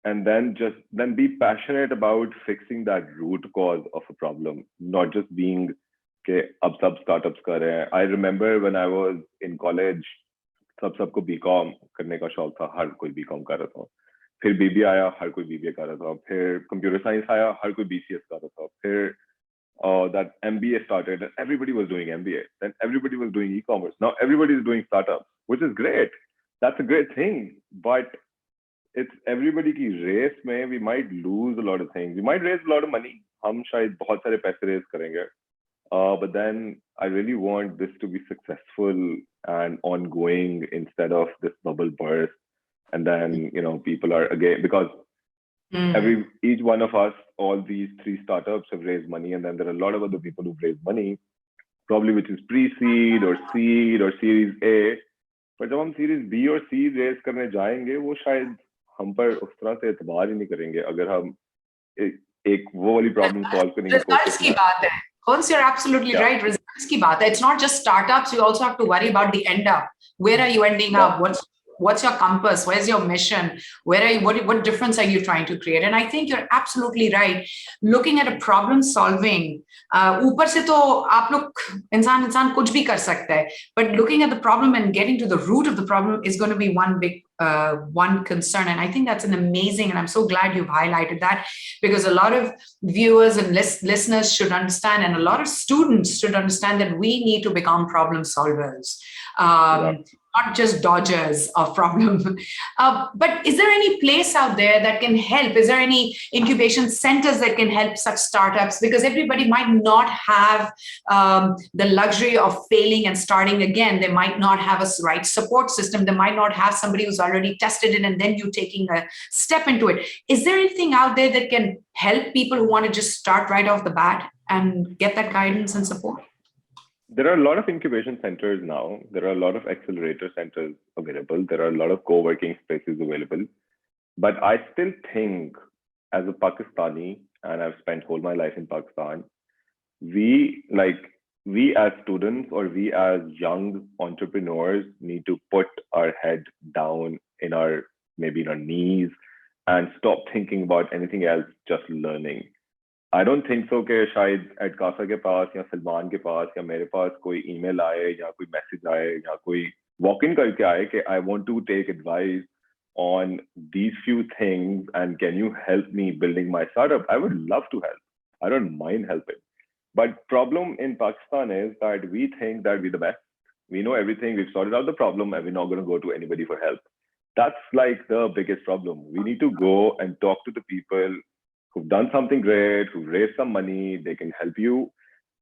and then be passionate about fixing that root cause of a problem, not just being ke ab sab startups kar rahe hain. I remember when I was in college, सबको BCom करने का शौक था, हर कोई BCom कर रहा था. फिर BBA आया, हर कोई BBA कर रहा था. फिर computer science आया, हर कोई BCS कर रहा था. फिर that MBA started, and everybody was doing MBA. Then everybody was doing e-commerce. Now everybody is doing startups, which is great. That's a great thing. But it's everybody की race में we might lose a lot of things. We might raise a lot of money. हम शायद बहुत सारे पैसे raise करेंगे. But then I really want this to be successful and ongoing instead of this bubble burst. And then, people are again, because each one of us, all these 3 startups have raised money, and then there are a lot of other people who've raised money, probably which is pre-seed or seed or series A. But जब हम series B और C raise करने जाएंगे, वो शायद हम पर उस तरह से एतबार ही नहीं करेंगे अगर हम एक वो वाली problem solve करने की कोशिश करें. Uns, you're absolutely right. Results ki baat hai. It's not just startups. You also have to worry about the end up. Where are you ending up? what's your compass? Where's your mission? Where are you? What difference are you trying to create? And I think you're absolutely right. Looking at a problem solving, ऊपर से तो आप लोग इंसान कुछ भी कर सकता है, but looking at the problem and getting to the root of the problem is going to be one big one concern. And I think that's an amazing, and I'm so glad you've highlighted that, because a lot of viewers and listeners should understand, and a lot of students should understand, that we need to become problem solvers. Not just dodgers of problem. But is there any place out there that can help? Is there any incubation centers that can help such startups? Because everybody might not have the luxury of failing and starting again. They might not have a right support system. They might not have somebody who's already tested it and then you taking a step into it. Is there anything out there that can help people who want to just start right off the bat and get that guidance and support? There are a lot of incubation centers now. There are a lot of accelerator centers available. There are a lot of co-working spaces available. But I still think, as a Pakistani, and I've spent whole my life in Pakistan, we as students, or we as young entrepreneurs, need to put our head down in our knees and stop thinking about anything else, just learning. I don't think so कि शायद add Kasa के पास या सलमान के पास या मेरे पास कोई email आए या कोई मैसेज आए या कोई वॉक इन करके आए कि I want to take advice on these few things and can you help me building my startup? I would love to help. I don't mind helping. But problem in Pakistan is that we think that we're the best. We know everything. We've sorted out the problem and we're not going to go to anybody for help. That's like the biggest problem. We need to go and talk to the people who've done something great, who've raised some money, they can help you.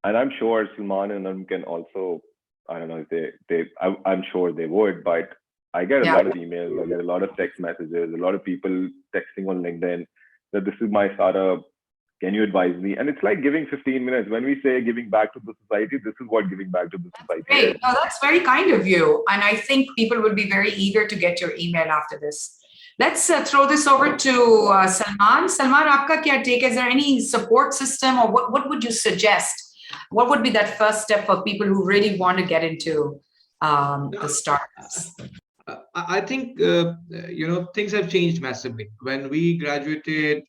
And I'm sure Salman and Annum can also, I don't know if I'm sure they would, but I get a lot of emails, I get a lot of text messages, a lot of people texting on LinkedIn that this is my startup, can you advise me? And it's like giving 15 minutes. When we say giving back to the society, this is what giving back to the society is. No, that's very kind of you. And I think people would be very eager to get your email after this. Let's throw this over to Salman. Salman, aapka kya take? Is there any support system, or what would you suggest? What would be that first step for people who really want to get into the startups? I think, things have changed massively. When we graduated,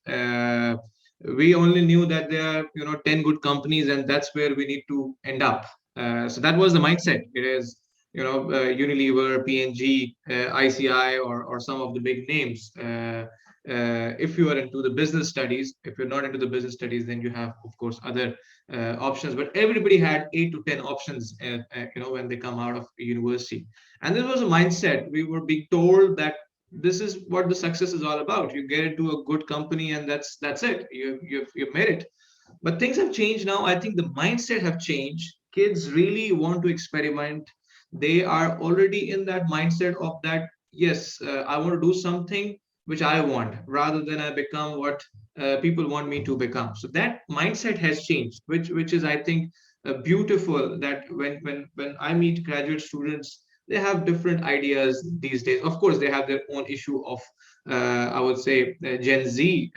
we only knew that there are, 10 good companies and that's where we need to end up. So that was the mindset. It is, Unilever, P&G, ICI, or some of the big names. If you are into the business studies, if you're not into the business studies, then you have, of course, other options. But everybody had 8 to 10 options, when they come out of university. And this was a mindset. We were being told that this is what the success is all about. You get into a good company, and that's it. You've made it. But things have changed now. I think the mindset have changed. Kids really want to experiment. They are already in that mindset of that, yes, I want to do something which I want, rather than I become what people want me to become. So that mindset has changed, which is, I think, beautiful, that when I meet graduate students, they have different ideas these days. Of course, they have their own issue of, I would say, Gen Z,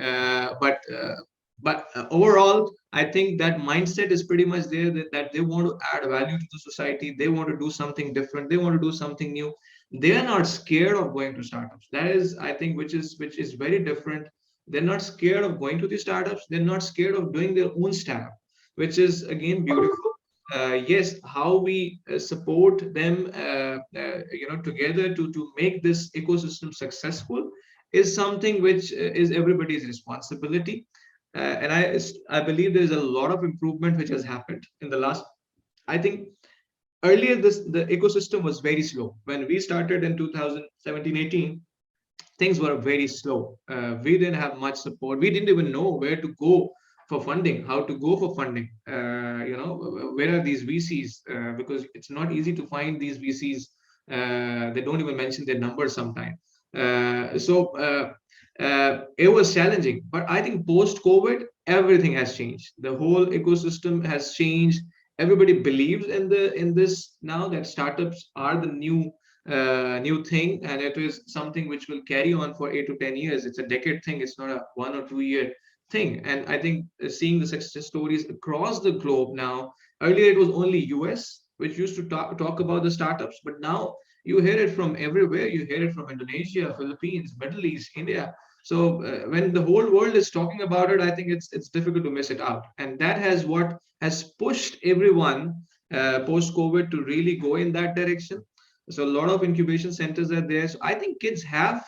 but overall, I think that mindset is pretty much there, that they want to add value to the society. They want to do something different. They want to do something new. They are not scared of going to startups. That is, I think, which is very different. They're not scared of going to the startups. They're not scared of doing their own startup, which is, again, beautiful. Yes, how we support them, together to make this ecosystem successful is something which is everybody's responsibility. And I believe there is a lot of improvement which has happened in the last. I think earlier the ecosystem was very slow. When we started in 2017-18, things were very slow. We didn't have much support. We didn't even know where to go for funding, how to go for funding. Where are these VCs? Because it's not easy to find these VCs. They don't even mention their numbers sometimes. It was challenging, but I think post-COVID, everything has changed. The whole ecosystem has changed. Everybody believes in this now, that startups are the new thing, and it is something which will carry on for 8 to 10 years. It's a decade thing. It's not a 1 or 2 year thing. And I think seeing the success stories across the globe now. Earlier, it was only US which used to talk about the startups, but now You hear it from everywhere. You hear it from Indonesia, Philippines, Middle East, India. So when the whole world is talking about it, I think it's difficult to miss it out. And that has what has pushed everyone post-COVID to really go in that direction. So a lot of incubation centers are there. So I think kids have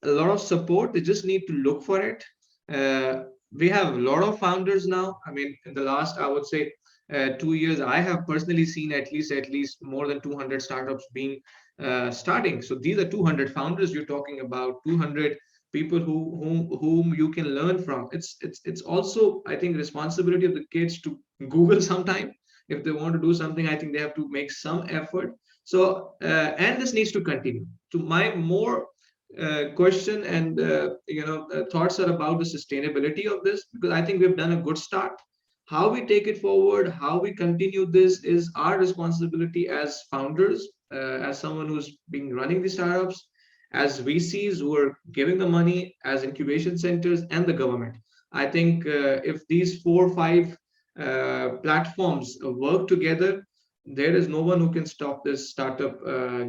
a lot of support. They just need to look for it. We have a lot of founders now. I mean, in the last, I would say, 2 years, I have personally seen at least more than 200 startups being starting. So these are 200 founders. You're talking about 200 people whom you can learn from. It's also, I think, responsibility of the kids to Google sometime. If they want to do something, I think they have to make some effort. So and this needs to continue. To my more question and thoughts are about the sustainability of this, because I think we've done a good start. How we take it forward, how we continue this is our responsibility as founders, as someone who's been running the startups, as VCs who are giving the money, as incubation centers, and the government. I think if these 4 or 5 platforms work together, there is no one who can stop this startup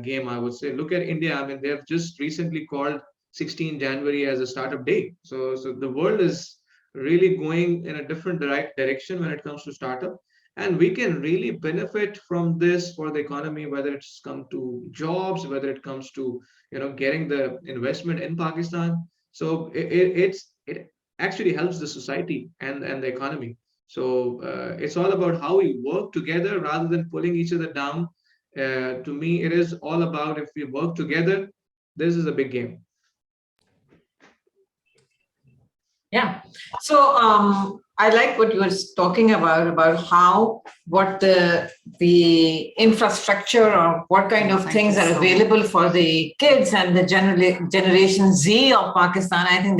game, I would say. Look at India. I mean, they have just recently called 16 January as a startup day. So the world is really going in a different direction when it comes to startup. And we can really benefit from this for the economy, whether it's come to jobs, whether it comes to getting the investment in Pakistan. So it actually helps the society and the economy. So it's all about how we work together rather than pulling each other down. To me, it is all about if we work together, this is a big game. Yeah. So I like what you were talking about how what the infrastructure or what kind of things are available for the kids and the generation Z of Pakistan. I think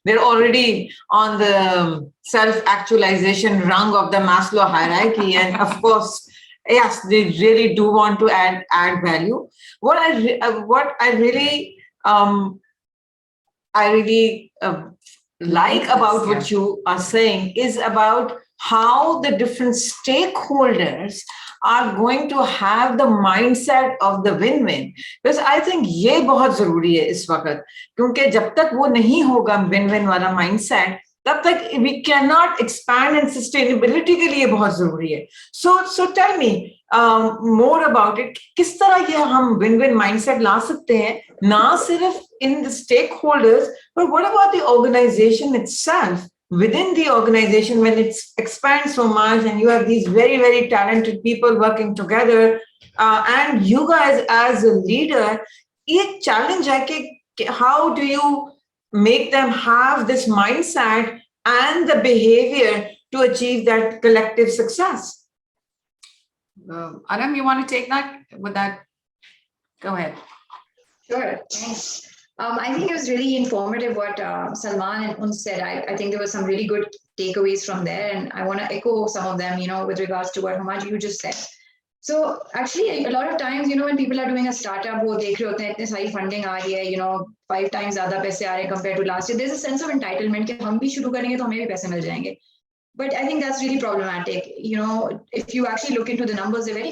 they're already on the self-actualization rung of the Maslow hierarchy, and of course, yes, they really do want to add value. What I really like about what you are saying is about how the different stakeholders are going to have the mindset of the win-win. Because I think ये बहुत जरूरी है इस वक्त, क्योंकि जब तक वो नहीं होगा win-win वाला mindset, तब तक we cannot expand, and sustainability के लिए बहुत जरूरी है. So tell me more about it. किस तरह ये हम win-win mindset ला सकते हैं, ना सिर्फ in the stakeholders, but what about the organization itself? Within the organization, when it expands so much and you have these very, very talented people working together, and you guys as a leader, एक challenge है कि how do you make them have this mindset and the behavior to achieve that collective success? Annum, you want to take that? With that, go ahead. Sure, thanks. I think it was really informative what Salman and Uns said. I think there were some really good takeaways from there, and I want to echo some of them, with regards to what Muhammad you just said. So actually, a lot of times, when people are doing a startup, वो देख रहे होते हैं इतने सारी funding आ रही है, 5 times ज़्यादा पैसे आ रहे हैं compared to last year. There's a sense of entitlement कि हम भी शुरू करेंगे तो हमें भी पैसे मिल जाएंगे. But I think that's really problematic. If you actually look into the numbers, there are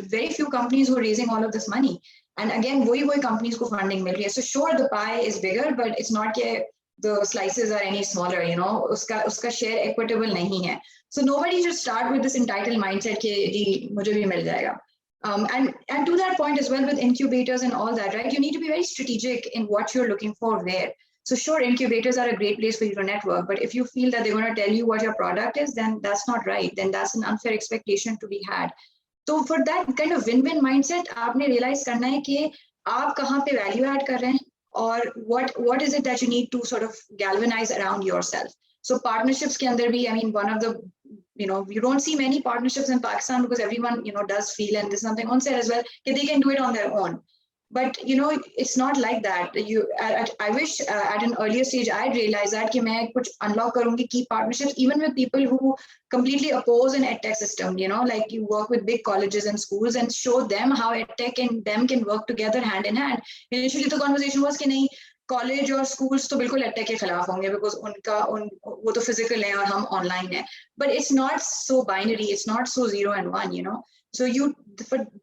very few companies who are raising all of this money. And again, वही companies को funding मिल रही है. So sure, the pie is bigger, but it's not that the slices are any smaller. उसका share equitable नहीं है. So nobody should start with this entitled mindset कि मुझे भी मिल जाएगा. And to that point as well, with incubators and all that, right? You need to be very strategic in what you're looking for where. So sure, incubators are a great place for you to network, but if you feel that they're going to tell you what your product is, then that's not right. Then that's an unfair expectation to be had. So for that kind of win-win mindset, आपने realize करना है कि आप कहाँ पे value add कर रहे हैं, or what is it that you need to sort of galvanize around yourself. So partnerships के अंदर भी, I mean, one of the, you don't see many partnerships in Pakistan because everyone, does feel, and this is something on said as well, that they can do it on their own. But, it's not like that. I wish at an earlier stage, I'd realized that कि मैं कुछ unlock करूँगी key partnerships, even with people who completely oppose an edtech system, like you work with big colleges and schools and show them how edtech and them can work together hand in hand. Initially, the conversation was कि नहीं, college और schools तो बिल्कुल edtech के खिलाफ होंगे because वो तो फिजिकल है और हम ऑनलाइन है, but it's not so binary, it's not so 0 and 1, you know. So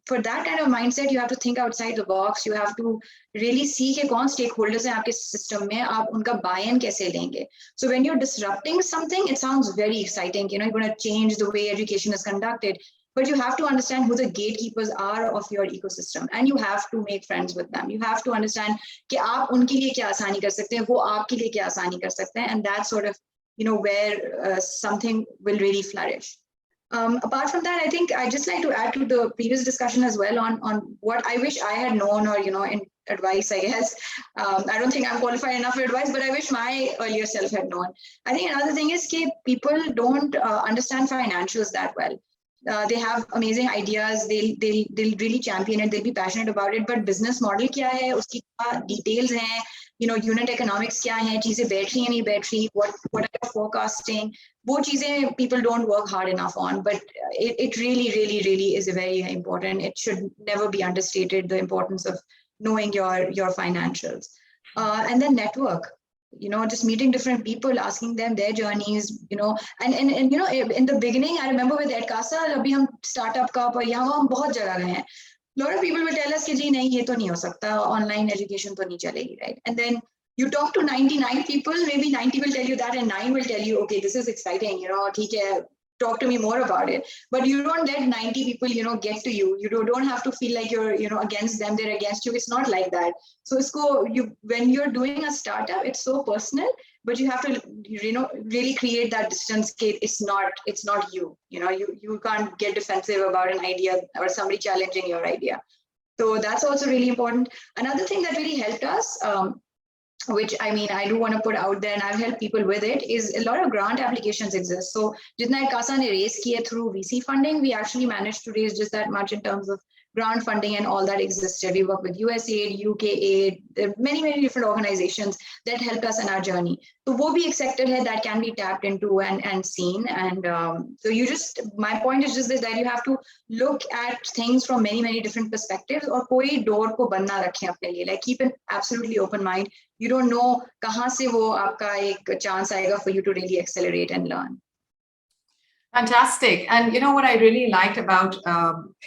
for that kind of mindset, you have to think outside the box. You have to really see कि कौन stakeholders हैं आपके system में, आप उनका buy-in कैसे लेंगे. So when you're disrupting something, it sounds very exciting. You know, you're going to change the way education is conducted, but you have to understand who the gatekeepers are of your ecosystem, and you have to make friends with them. You have to understand कि आप उनके लिए क्या आसानी कर सकते हैं, वो आपके लिए क्या आसानी कर सकते हैं, and that's sort of, you know, where something will really flourish. Apart from that, I think I just like to add to the previous discussion as well on what I wish I had known, or, you know, in advice, I guess. I don't think I'm qualified enough for advice, but I wish my earlier self had known. I think another thing is that people don't understand financials that well. They have amazing ideas, they'll really champion it, they'll be passionate about it, but business model क्या है, उसकी details हैं, you know, unit economics क्या है, चीजें बैठ रही हैं नहीं बैठ रही, what are forecasting, वो चीजें people don't work hard enough on, but it really is very important. It should never be understated, the importance of knowing your financials. And then network, you know, just meeting different people, asking them their journeys, you know, and you know, in the beginning, I remember with Edkasa, अभी हम startup का और यहाँ हम बहुत जगह गए हैं. A lot of people will tell us कि जी नहीं ये तो नहीं हो सकता, online education तो नहीं चलेगी, right? And then you talk to 99 people, maybe 90 will tell you that, and 9 will tell you, okay, this is exciting, you know, ठीक है, talk to me more about it. But you don't let 90 people, you know, get to you. You don't have to feel like you're, you know, against them, they're against you. It's not like that. So when you're doing a startup, it's so personal, but you have to, you know, really create that distance. It's not you. You know, you can't get defensive about an idea or somebody challenging your idea. So that's also really important. Another thing that really helped us, which I mean, I do want to put out there and I've helped people with it, is a lot of grant applications exist. So jitna Kasa ne raise kiye through VC funding, we actually managed to raise just that much in terms of grant funding and all that existed. We work with USAID, UKAID, there are many different organizations that help us in our journey. So wo bhi ek sector hai that can be tapped into and seen. And so my point is just this, that you have to look at things from many different perspectives, or koi door ko band na rakhe apne liye. Like keep an absolutely open mind. You don't know kahan se wo aapka ek chance aayega for you to really accelerate and learn. Fantastic. And you know what I really liked about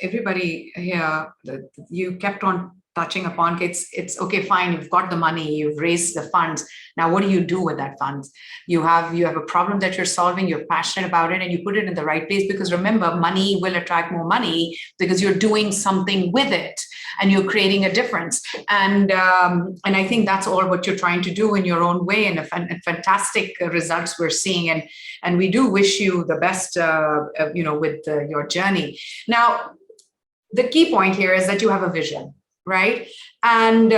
everybody here, that you kept on touching upon, it's okay, fine, you've got the money, you've raised the funds. Now, what do you do with that funds? You have a problem that you're solving, you're passionate about it, and you put it in the right place, because remember, money will attract more money because you're doing something with it and you're creating a difference. And I think that's all what you're trying to do in your own way, and fantastic results we're seeing. And we do wish you the best, you know, with your journey. Now, the key point here is that you have a vision, right? And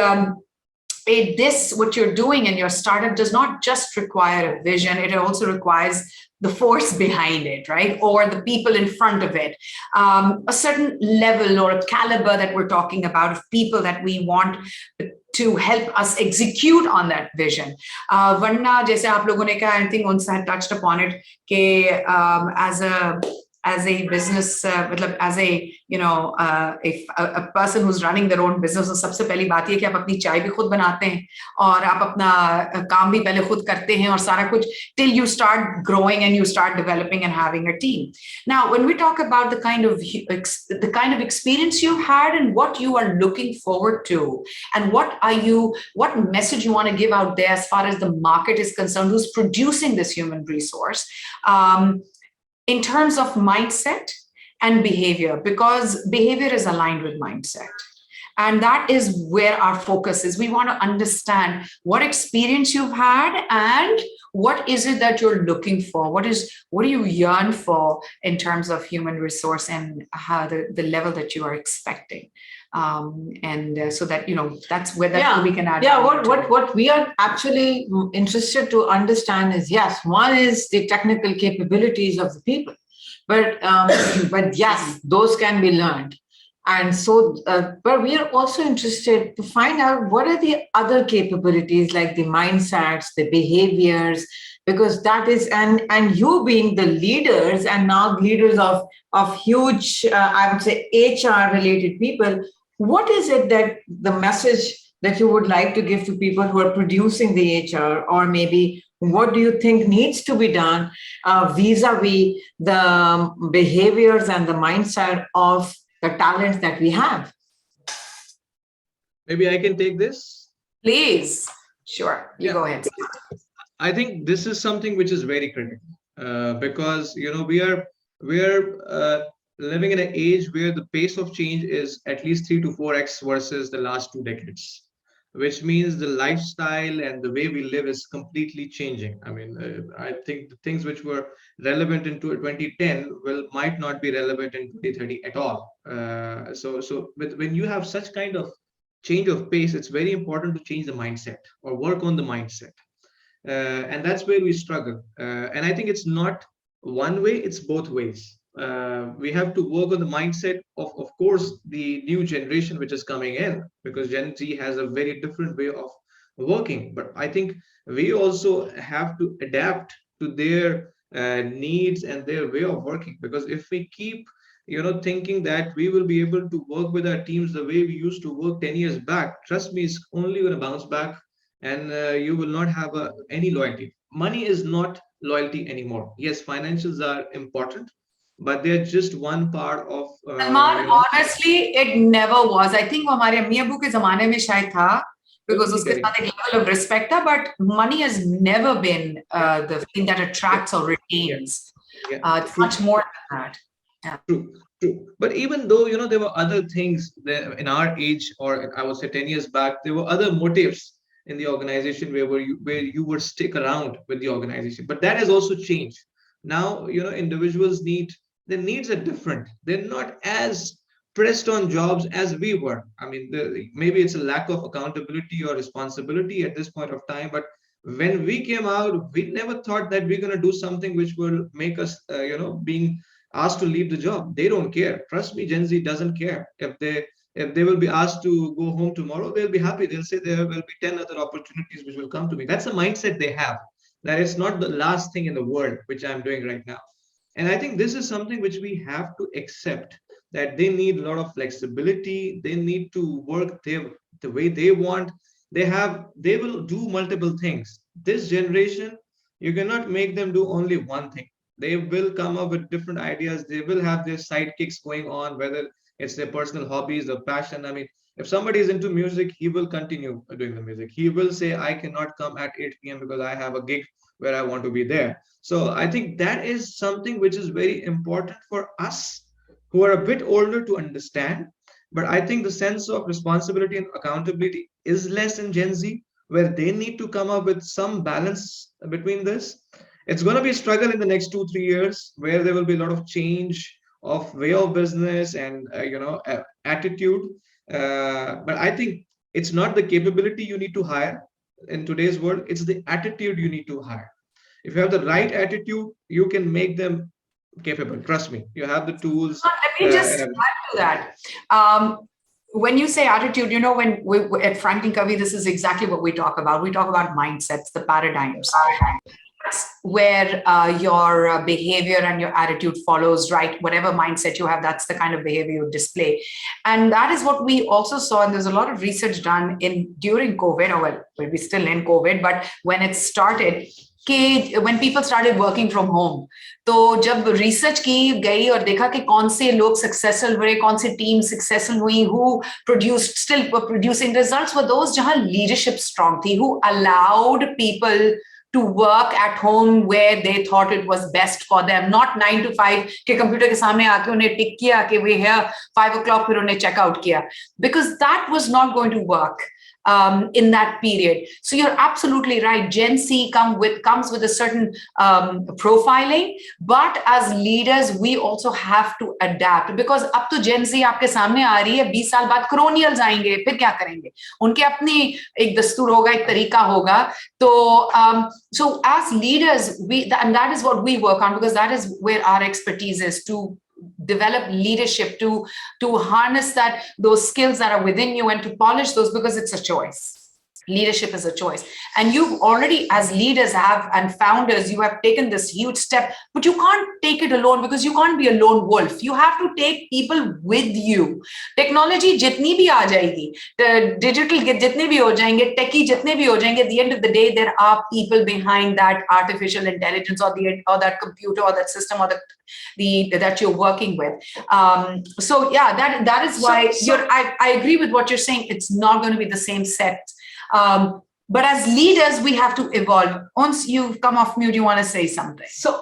what you're doing in your startup does not just require a vision, it also requires the force behind it, right? Or the people in front of it, a certain level or a caliber that we're talking about of people that we want to help us execute on that vision. Varna, jaise aap logon ne kaha, I think Uns had touched upon it, ke as a business, as a, you know, a person who's running their own business, तो सबसे पहली बात ये कि आप अपनी चाय भी खुद बनाते हैं और आप अपना काम भी पहले खुद करते हैं और सारा कुछ, till you start growing and you start developing and having a team. Now, when we talk about the kind of experience you've had and what you are looking forward to, and what message you want to give out there as far as the market is concerned, who's producing this human resource, in terms of mindset and behavior, because behavior is aligned with mindset. And that is where our focus is. We want to understand what experience you've had and what is it that you're looking for? What do you yearn for in terms of human resource, and how the level that you are expecting? So that, you know, that's where we can add. Yeah, what we are actually interested to understand is, yes, one is the technical capabilities of the people, but yes, those can be learned. And so, but we are also interested to find out what are the other capabilities, like the mindsets, the behaviors, because that is, and you being the leaders, and now leaders of huge, I would say, HR related people, what is it that the message that you would like to give to people who are producing the HR, or maybe what do you think needs to be done vis-a-vis the behaviors and the mindset of the talents that we have? Maybe I can take this. Please. Sure. You go ahead. I think this is something which is very critical because we are living in an age where the pace of change is at least 3 to 4x versus the last 2 decades, which means the lifestyle and the way we live is completely changing. I mean, I think the things which were relevant in 2010 might not be relevant in 2030 at all. When you have such kind of change of pace, it's very important to change the mindset or work on the mindset. And that's where we struggle. And I think it's not one way, it's both ways. We have to work on the mindset of course, the new generation which is coming in, because Gen Z has a very different way of working. But I think we also have to adapt to their needs and their way of working, because if we keep thinking that we will be able to work with our teams the way we used to work 10 years back, trust me, it's only going to bounce back, and you will not have any loyalty. Money is not loyalty anymore. Yes, financials are important, but they're just one part of Salman, honestly, it never was. I think हमारे अम्मी अब्बू के ज़माने में शायद था, because उसके साथ एक level of respect था, but money has never been the thing that attracts or retains. It's much more than that. Yeah. True. But even though, there were other things that in our age, or I would say 10 years back, there were other motives in the organization where you would stick around with the organization. But that has also changed. Now, individuals their needs are different. They're not as pressed on jobs as we were. I mean, maybe it's a lack of accountability or responsibility at this point of time, but when we came out, we never thought that we're going to do something which will make us, being asked to leave the job. They don't care. Trust me, Gen Z doesn't care. If they will be asked to go home tomorrow, they'll be happy. They'll say there will be 10 other opportunities which will come to me. That's the mindset they have. That it's not the last thing in the world which I'm doing right now. And I think this is something which we have to accept, that they need a lot of flexibility. They need to work the way they want. They will do multiple things. This generation, you cannot make them do only one thing. They will come up with different ideas. They will have their sidekicks going on, whether it's their personal hobbies or passion. I mean, if somebody is into music, he will continue doing the music. He will say, I cannot come at 8 p.m. because I have a gig where I want to be there. So I think that is something which is very important for us who are a bit older to understand. But I think the sense of responsibility and accountability is less in Gen Z, where they need to come up with some balance between this. It's going to be a struggle in the next 2-3 years, where there will be a lot of change of way of business and attitude. But I think it's not the capability you need to hire in today's world, it's the attitude you need to hire. If you have the right attitude, you can make them capable. Trust me, you have the tools. Let me just add to that. When you say attitude, when we at FranklinCovey, this is exactly what we talk about. We talk about mindsets, the paradigms. Where your behavior and your attitude follows, right? Whatever mindset you have, that's the kind of behavior you display. And that is what we also saw. And there's a lot of research done during COVID, or well, we're still in COVID, but when it started, when people started working from home, तो जब research की गई और देखा कि कौन से लोग successful हुए, कौन से team successful हुई, who still were producing results, were those जहाँ leadership strong थी, who allowed people to work at home where they thought it was best for them, not 9 to 5 के computer के सामने आके उन्हें tick किया कि we here 5 o'clock फिर उन्हें check out किया, because that was not going to work in that period. So you're absolutely right. Gen Z comes with a certain profiling, but as leaders, we also have to adapt, because अब तो Gen Z आपके सामने आ रही है, 20 साल बाद colonials आएंगे, फिर क्या करेंगे? उनके अपनी एक दस्तूर होगा, एक तरीका होगा. तो so as leaders, and that is what we work on, because that is where our expertise is, to develop leadership, to harness those skills that are within you and to polish those, because it's a choice. Leadership is a choice. And you've already, as leaders have and founders, you have taken this huge step, but you can't take it alone because you can't be a lone wolf. You have to take people with you. Technology jitni bhi aa jayegi, the digital jitne bhi ho jayenge, techie jitne bhi ho jayenge, at the end of the day, there are people behind that artificial intelligence or that computer or that system or that you're working with. So yeah, that is why I agree with what you're saying. It's not going to be the same set. But as leaders, we have to evolve. Once you've come off mute, you want to say something. So,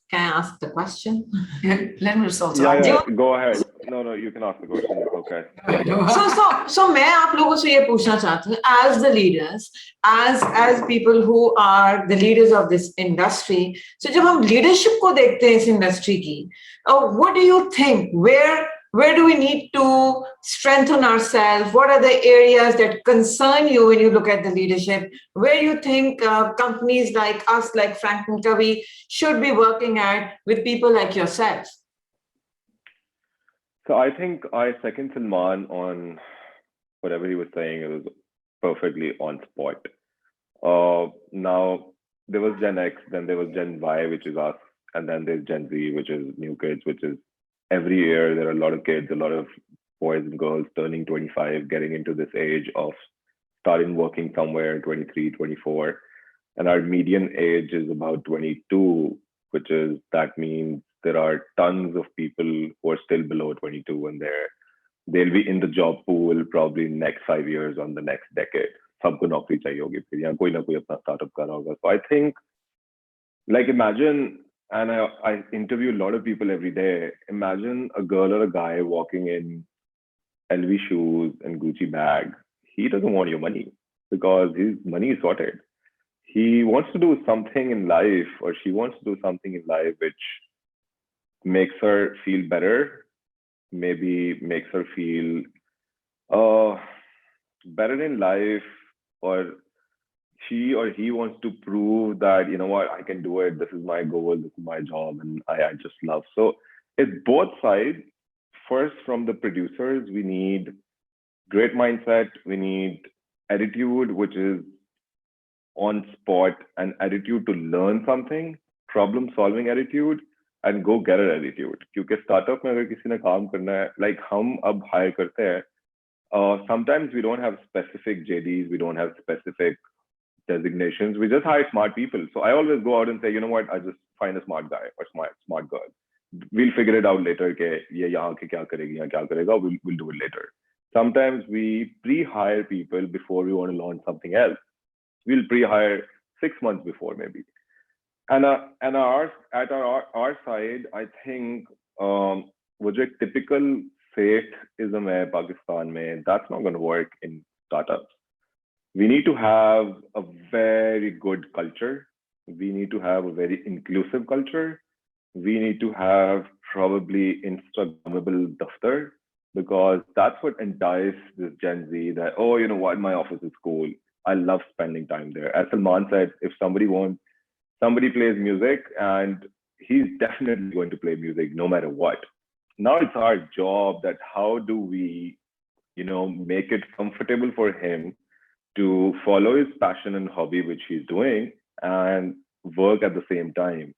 can I ask the question? Let me also. Yeah, go ahead. No, you can ask the question. It's okay. So मैं आप लोगों से ये पूछना चाहती हूँ, as the leaders, as people who are the leaders of this industry. So जब हम leadership को देखते हैं इस industry की, what do you think? Where do we need to strengthen ourselves? What are the areas that concern you when you look at the leadership? Where you think companies like us, like FranklinCovey, should be working at with people like yourself? So I think I second Salman on whatever he was saying. It was perfectly on spot. Now, there was Gen X, then there was Gen Y, which is us, and then there's Gen Z, which is new kids, which is every year there are a lot of kids, a lot of boys and girls turning 25, getting into this age of starting working somewhere 23, 24. And our median age is about 22, which is, that means there are tons of people who are still below 22 and they'll be in the job pool probably next 5 years on the next decade. Sabko naukri chahiye hogi, phir yahan koi na koi apna startup kar raha hoga. So I think, like, imagine, and I interview a lot of people every day. Imagine a girl or a guy walking in LV shoes and Gucci bag. He doesn't want your money because his money is sorted. He wants to do something in life, or she wants to do something in life which makes her feel better, maybe makes her feel better in life, or she or he wants to prove that, you know what, I can do it. This is my goal. This is my job. And I just love. So it's both sides. First, from the producers, we need great mindset. We need attitude, which is on spot, and attitude to learn something, problem solving attitude, and go get it attitude. Because startup mein agar kisi ne kaam karna hai, like hum ab hire karte hain, sometimes we don't have specific JDs, we don't have specific designations, we just hire smart people. So I always go out and say, you know what, I just find a smart guy or smart girl. We'll figure it out later. Ke ye yahan ke kya karegi, yahan kya karega, we'll do it later. Sometimes we pre-hire people before we want to launch something else. We'll pre-hire 6 months before maybe. And at our side, I think wo jo ek typical fateism hai Pakistan mein, that's not going to work in startups. We need to have a very good culture. We need to have a very inclusive culture. We need to have probably Instagrammable daftar, because that's what entices this Gen Z, that, oh, you know what, my office is cool. I love spending time there. As Salman said, if somebody plays music, and he's definitely going to play music no matter what. Now it's our job that how do we, make it comfortable for him to follow his passion and hobby, which he's doing, and work at the same time.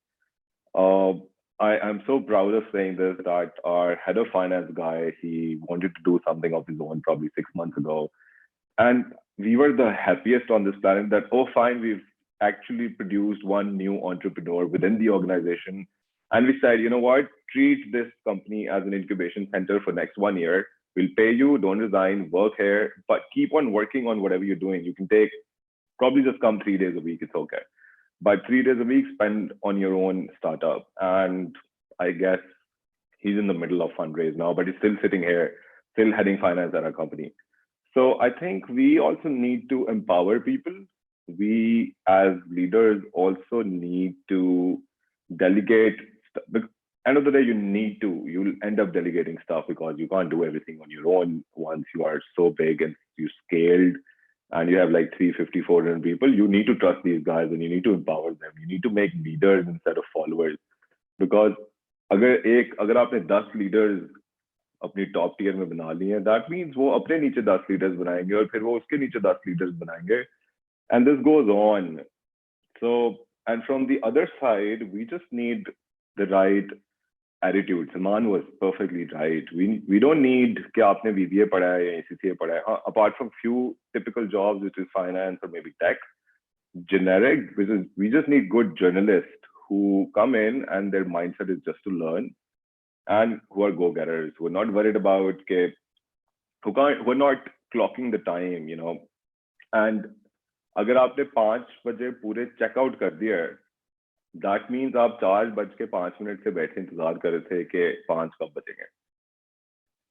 I'm so proud of saying this, that our head of finance guy, he wanted to do something of his own probably 6 months ago. And we were the happiest on this planet that, oh, fine, we've actually produced one new entrepreneur within the organization. And we said, you know what, treat this company as an incubation center for next 1 year. We'll pay you, don't resign, work here, but keep on working on whatever you're doing. You can probably just come 3 days a week, it's okay. But 3 days a week, spend on your own startup. And I guess he's in the middle of fundraise now, but he's still sitting here, still heading finance at our company. So I think we also need to empower people. We as leaders also need to delegate. End of the day, you'll end up delegating stuff, because you can't do everything on your own once you are so big and you scaled and you have like 350, 400 people. You need to trust these guys and you need to empower them. You need to make leaders instead of followers, because agar aapne 10 leaders अपनी top tier में बना ली हैं, that means वो अपने नीचे 10 leaders बनाएंगे और फिर वो उसके नीचे 10 लीडर्स बनाएंगे, and this goes on. So, and from the other side, we just need the right attitude. Salman was perfectly right. We don't need कि आपने BBA पढ़ा है या ACCA पढ़ा है. Apart from few typical jobs, which is finance or maybe tech, generic, which is we just need good journalists who come in and their mindset is just to learn, and who are go-getters, who are not worried about who are not clocking the time, and अगर आपने 5 बजे पूरे checkout कर दिया है, that means आप 4:05 से बैठे इंतजार कर रहे थे कि 5 कब बजेंगे.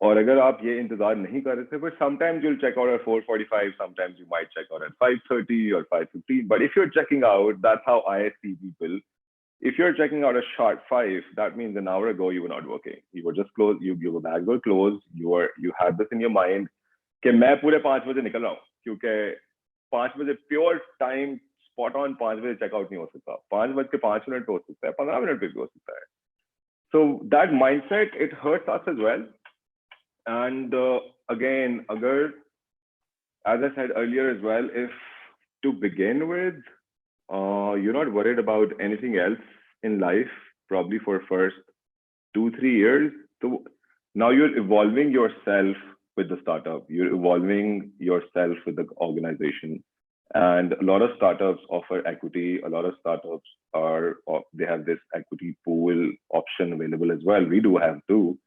और अगर आप ये इंतजार नहीं कर रहे थे, but sometimes you'll check out at 4:45, sometimes you might check out at 5:30 or 5:15. But if you're checking out, that's how I see people. If you're checking out a sharp 5, that means an hour ago you were not working. You were just closed. Your bags were closed. You had this in your mind कि मैं पूरे 5 बजे निकल रहा हूँ, क्योंकि 5 बजे pure time spot on 5 बजे चेकआउट नहीं हो सकता. 5:05 पे हो सकता है, 15 मिनट पे भी हो सकता है. So that mindset, it hurts us as well. And again, agar, as I said earlier as well, if to begin with, you're not worried about anything else in life, probably for first 2-3 years, so now you're evolving yourself with the startup, you're evolving yourself with the organization. And a lot of startups offer equity. A lot of startups they have this equity pool option available as well. We do have too,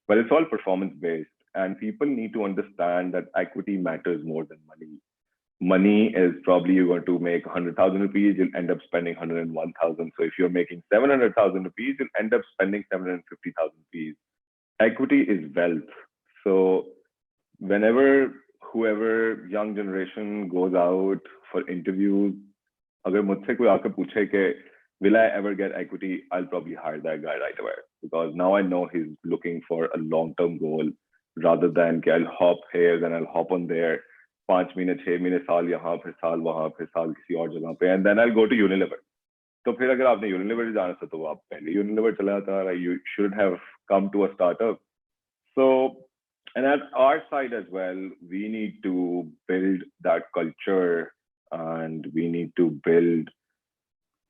but it's all performance based. And people need to understand that equity matters more than money. Money is probably you're going to make 100,000 rupees, you'll end up spending 101,000. So if you're making 700,000 rupees, you'll end up spending 750,000 rupees. Equity is wealth. So whenever whoever young generation goes out for interviews, agar mujhse koi aake puche ke will I ever get equity, I'll probably hire that guy right away, because now I know he's looking for a long-term goal rather than ke I'll hop here, then I'll hop on there, 5 महीने 6 महीने साल यहाँ फिर साल वहाँ फिर साल किसी और जगह पे, and then I'll go to Unilever. तो फिर अगर आपने Unilever जाना था तो आप पहले Unilever चला जाता, you should have come to a startup. So, and at our side as well, we need to build that culture, and we need to build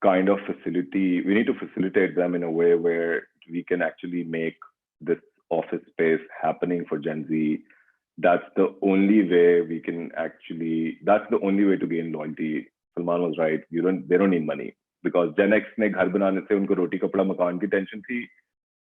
kind of facility. We need to facilitate them in a way where we can actually make this office space happening for Gen Z. That's the only way we can actually, that's the only way to gain loyalty. Salman was right. They don't need money, because Gen X ने घर बनाने से उनको रोटी कपड़ा मकान की tension थी,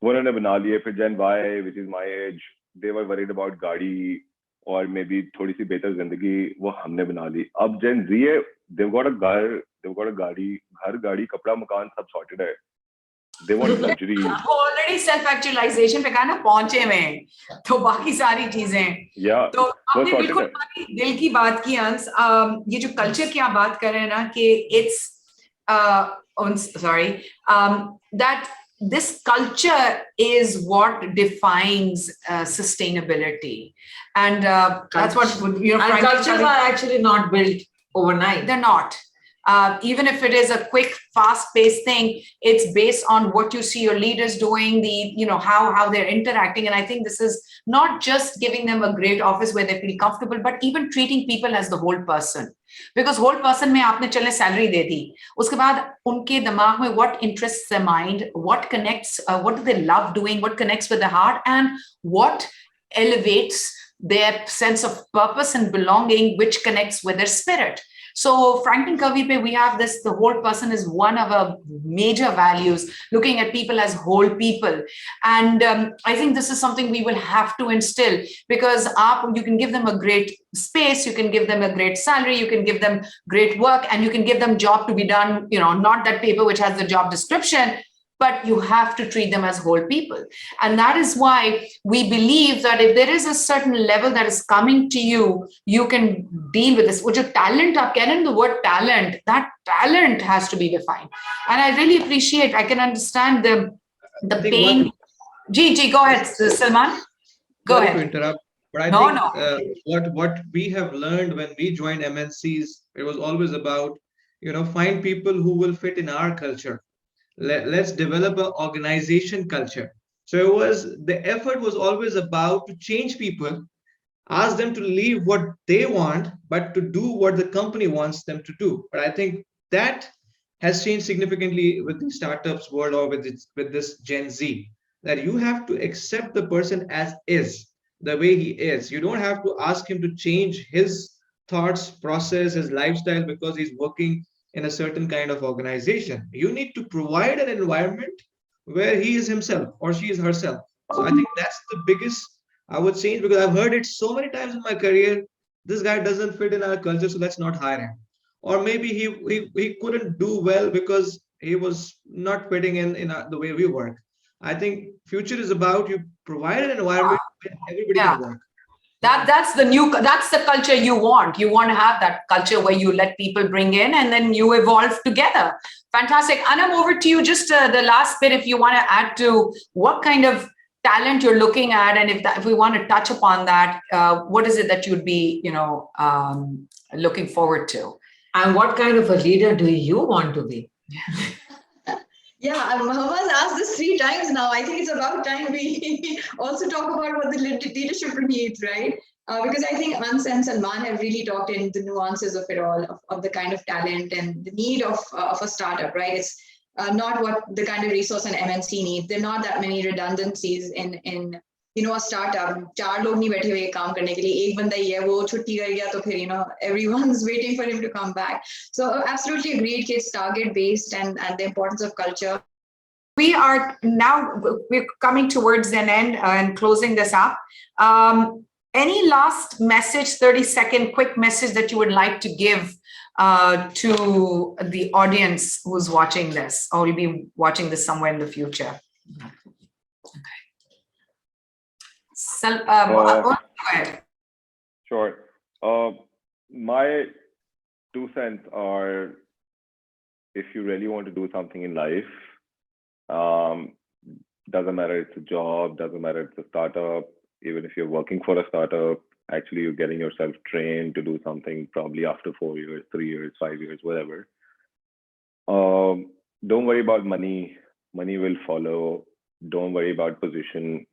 वो उन्होंने बना लिए. फिर Gen Y, which is my age, they were worried about गाड़ी और maybe थोड़ी सी बेहतर जिंदगी, वो हमने बना ली. अब Gen Z है, they've got a घर, they've got a गाड़ी, घर गाड़ी कपड़ा मकान सब sorted है. They want luxury. Already self-actualization पे कहा ना पहुंचे में, तो बाकी सारी चीजें. Yeah. तो आपने बिल्कुल हमारी दिल की बात की अंश. ये जो कल्चर की आप बात कर रहे हैं ना कि that this culture is what defines sustainability, and that's what and cultures are actually not built overnight. They're not. Even if it is a quick, fast-paced thing, it's based on what you see your leaders doing, how they're interacting. And I think this is not just giving them a great office where they feel comfortable, but even treating people as the whole person. Because whole person में आपने चलने salary दे दी, उसके बाद उनके दिमाग में what interests their mind, what connects, what do they love doing, what connects with the heart, and what elevates their sense of purpose and belonging, which connects with their spirit. So FranklinCovey, we have this, the whole person is one of our major values, looking at people as whole people. And I think this is something we will have to instill, because you can give them a great space, you can give them a great salary, you can give them great work, and you can give them job to be done, not that paper which has the job description, but you have to treat them as whole people. And that is why we believe that if there is a certain level that is coming to you, you can deal with this. Which is talent, up getting the word talent, that talent has to be defined. And I really appreciate, I can understand the pain. G, go ahead, Salman. Go ahead. To interrupt, but I think what we have learned when we joined MNCs, it was always about, find people who will fit in our culture. Let's develop an organization culture. So the effort was always about to change people, ask them to leave what they want, but to do what the company wants them to do. But I think that has changed significantly with the startups world, or with this Gen Z, that you have to accept the person as is, the way he is. You don't have to ask him to change his thoughts, process, his lifestyle because he's working in a certain kind of organization. You need to provide an environment where he is himself or she is herself. So I think that's the biggest, I would change, because I've heard it so many times in my career. This guy doesn't fit in our culture, so let's not hire him. Or maybe he couldn't do well because he was not fitting in the way we work. I think future is about you provide an environment where everybody Yeah. can work. That's the culture you want. You want to have that culture where you let people bring in and then you evolve together. Fantastic. Annum, over to you. Just the last bit, if you want to add to what kind of talent you're looking at, and if we want to touch upon that, what is it that you'd be, looking forward to? And what kind of a leader do you want to be? Yeah, Muhammad's asked this 3 times now. I think it's about time we also talk about what the leadership needs, right? Because I think Uns and Salman have really talked in the nuances of it all, of the kind of talent and the need of a startup, right? It's not what the kind of resource an MNC needs. There are not that many redundancies in a startup. 4 लोग नहीं बैठे हुए काम करने के लिए, एक बंदा ही है, वो छुट्टी कर गया तो फिर everyone's waiting for him to come back. So absolutely agreed, kids target based and the importance of culture. We're coming towards an end and closing this up. Any last message, 30-second quick message that you would like to give to the audience who's watching this, or will be watching this somewhere in the future? Go ahead. Sure. My 2 cents are, if you really want to do something in life, doesn't matter it's a job, doesn't matter it's a startup, even if you're working for a startup, actually you're getting yourself trained to do something probably after 4 years, 3 years, 5 years, whatever. Don't worry about money. Money will follow. Don't worry about positions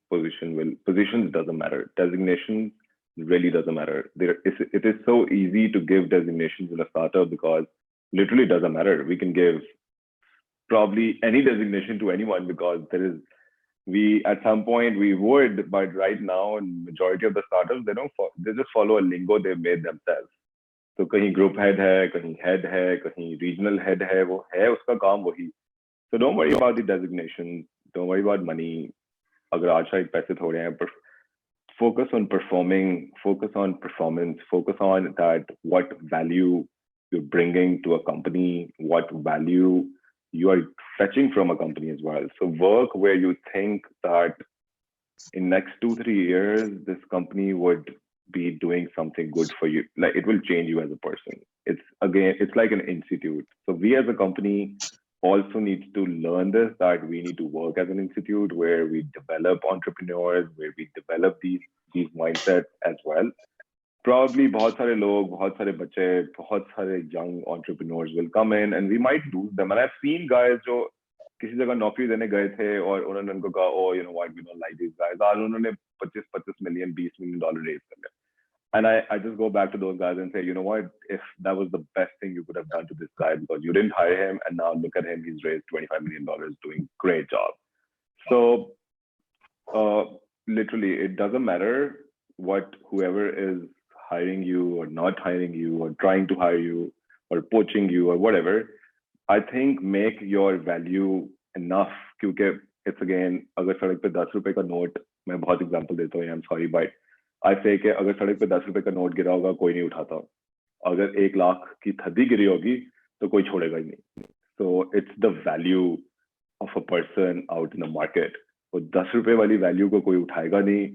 doesn't matter. Designations really doesn't matter. It is so easy to give designations in a startup because literally doesn't matter. We can give probably any designation to anyone because at some point we would, but right now in majority of the startups, they just follow a lingo they've made themselves. So kahin group head hai, kahin head hai, kahin regional head hai, wo hai uska kaam wahi. So don't worry about the designations. Don't worry about money. Agar aaj shayad paise thode hain, focus on performing, focus on performance, focus on that what value you're bringing to a company, what value you are fetching from a company as well. So work where you think that in next 2-3 years, this company would be doing something good for you. Like it will change you as a person. It's like an institute. So we as a company also need to learn this, that we need to work as an institute where we develop entrepreneurs, where we develop these mindsets as well. Probably बहुत सारे लोग, बहुत सारे बच्चे, बहुत सारे young entrepreneurs will come in and we might lose them. And I've seen guys जो किसी जगह नौकरी देने गए थे और उन्होंने उनको कहा, oh, you know what, we don't like these guys. और उन्होंने 25 million, $20 million raise कर लिया. And I just go back to those guys and say, you know what, if that was the best thing you could have done to this guy because you didn't hire him and now look at him, he's raised $25 million doing great job. So literally, it doesn't matter what whoever is hiring you or not hiring you or trying to hire you or poaching you or whatever, I think make your value enough. Because it's again, अगर सड़क पे 10 रुपए का note, मैं बहुत example देता हूँ, I'm sorry, but I say कि अगर सड़क पे 10 रुपए का नोट गिरा होगा कोई नहीं उठाता, अगर 1 लाख की थदी गिरी होगी तो कोई छोड़ेगा ही नहीं. So it's the value of a person out in the market. वो 10 रुपए वाली value को कोई उठाएगा नहीं,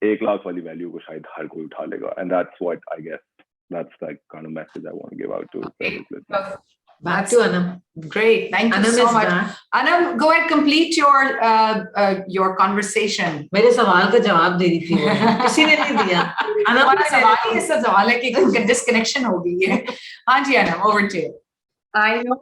1 लाख वाली value को शायद हर कोई उठा लेगा. And that's what I guess, that's the kind of message I want to give out to listeners. Back to Annum. Great, thank you so much. Annum, go ahead, complete your conversation. मेरे सवाल का जवाब दे रही थी वो, किसी ने नहीं दिया. हमारा सवाल ही ऐसा सवाल है कि disconnection हो गई है. हाँ जी Annum, over to you. I know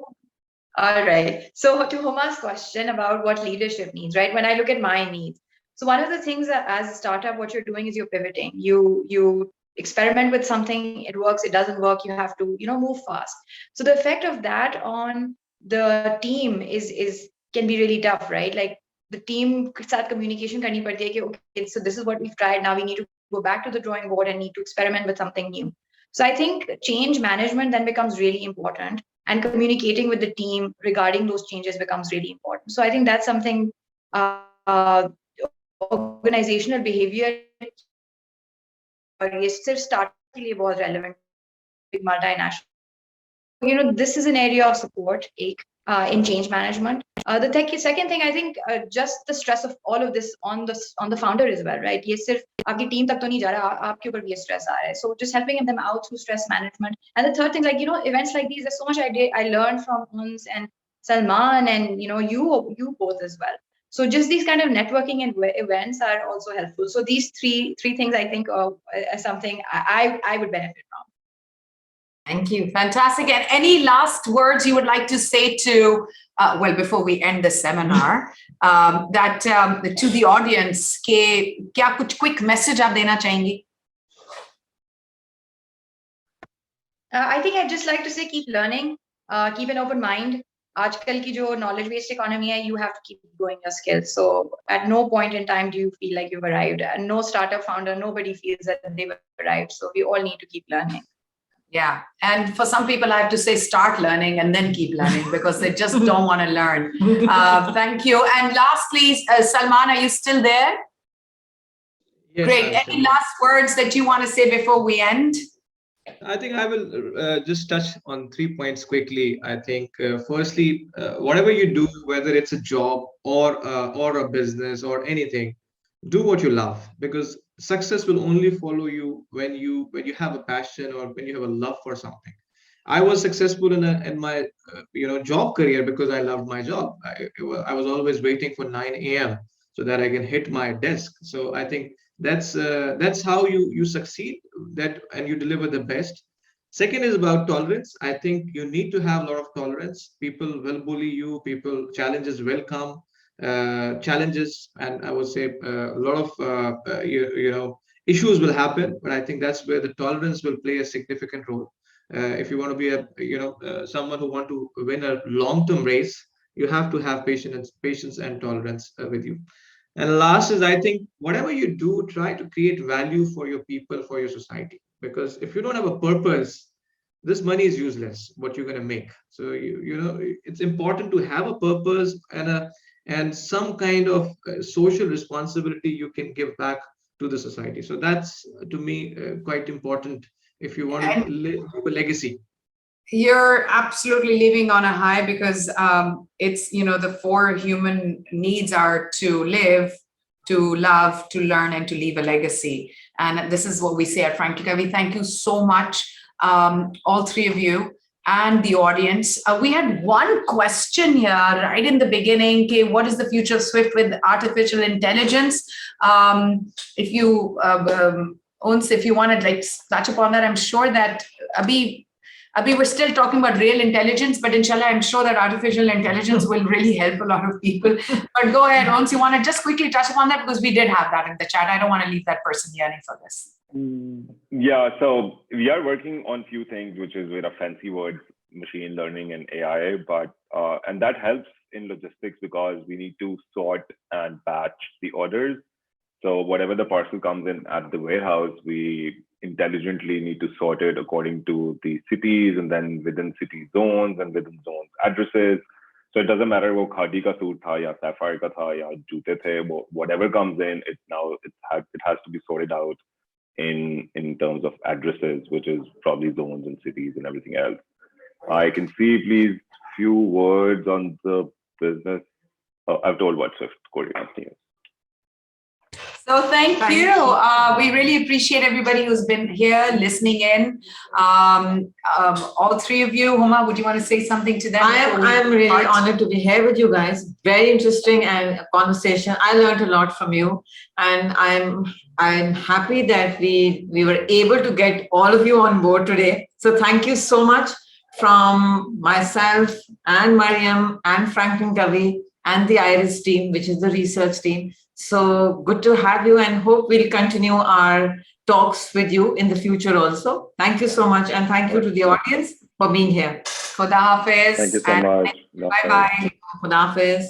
All right. So to Huma's question about what leadership needs, right? When I look at my needs, so one of the things that as a startup, what you're doing is you're pivoting. You experiment with something, it works, it doesn't work, you have to, move fast. So the effect of that on the team is can be really tough, right? Like the team ke saath communication karni padti hai ki, okay, so this is what we've tried. Now we need to go back to the drawing board and need to experiment with something new. So I think change management then becomes really important, and communicating with the team regarding those changes becomes really important. So I think that's something organizational behavior ये सिर्फ start के लिए बहुत relevant big multinational. This is an area of support in change management. The second thing, I think, just the stress of all of this on the founder as well, right? ये सिर्फ आपकी team तक तो नहीं जा रहा, आपके ऊपर भी ये stress आ रहा है. So just helping them out through stress management. And the third thing, like, events like these, there's so much I learned from Uns and Salman and, you both as well. So just these kind of networking and events are also helpful. So these three things, I think, are something I would benefit from. Thank you. Fantastic. And any last words you would like to say to, well, before we end the seminar, that to the audience, kya kuch quick message aap dena chahengi? I think I'd just like to say keep learning, keep an open mind. आजकल की जो knowledge based economy है, you have to keep growing your skills. So at no point in time do you feel like you've arrived. And no startup founder, nobody feels that they've arrived. So we all need to keep learning. Yeah. And for some people, I have to say, start learning and then keep learning because they just don't want to learn. Thank you. And lastly, Salman, are you still there? Yes, great. Any last words that you want to say before we end? I think I will just touch on 3 points quickly. I think firstly, whatever you do, whether it's a job or a business or anything, do what you love, because success will only follow you when you have a passion or when you have a love for something. I was successful in my job career because I loved my job. I was always waiting for 9 a.m. so that I can hit my desk. So I think that's how you succeed, that and you deliver the best. Second is about tolerance. I think you need to have a lot of tolerance. People will bully you. Challenges will come. Challenges, and I would say a lot of issues will happen. But I think that's where the tolerance will play a significant role. If you want to be someone who want to win a long-term race, you have to have patience and tolerance with you. And last is, I think, whatever you do, try to create value for your people, for your society. Because if you don't have a purpose, this money is useless, what you're going to make. So, it's important to have a purpose and some kind of social responsibility you can give back to the society. So that's, to me, quite important if you want to leave a legacy. You're absolutely living on a high because it's, the 4 human needs are to live, to love, to learn, and to leave a legacy. And this is what we say at FranklinCovey. Thank you so much, all 3 of you and the audience. We had one question here right in the beginning. Okay, what is the future of Swift with artificial intelligence? If you, Uns, if you want to touch upon that, I'm sure that Abhi, we're still talking about real intelligence, but inshallah, I'm sure that artificial intelligence will really help a lot of people. But go ahead, Uns, you want to just quickly touch upon that because we did have that in the chat. I don't want to leave that person yearning for this. Yeah, so we are working on few things, which is with a fancy words, machine learning and AI, but and that helps in logistics because we need to sort and batch the orders. So whatever the parcel comes in at the warehouse, we intelligently need to sort it according to the cities and then within city zones and within zones addresses. So it doesn't matter wo khadi ka suit tha ya sapphire ka tha ya jute the, whatever comes in, it has to be sorted out in terms of addresses, which is probably zones and cities and everything else. I can see, please, few words on the business. I've told what Swift Korea company is. So thank you. We really appreciate everybody who's been here listening in. All 3 of you. Huma, would you want to say something to them? I'm really honored to be here with you guys. Very interesting and conversation. I learned a lot from you, and I'm happy that we were able to get all of you on board today. So thank you so much from myself and Mariam and FranklinCovey and the IRIS team, which is the research team. So good to have you, and hope we'll continue our talks with you in the future also. Thank you so much, and thank you to the audience for being here. Khuda Hafiz. Thank you so much. Bye-bye. Khuda Hafiz.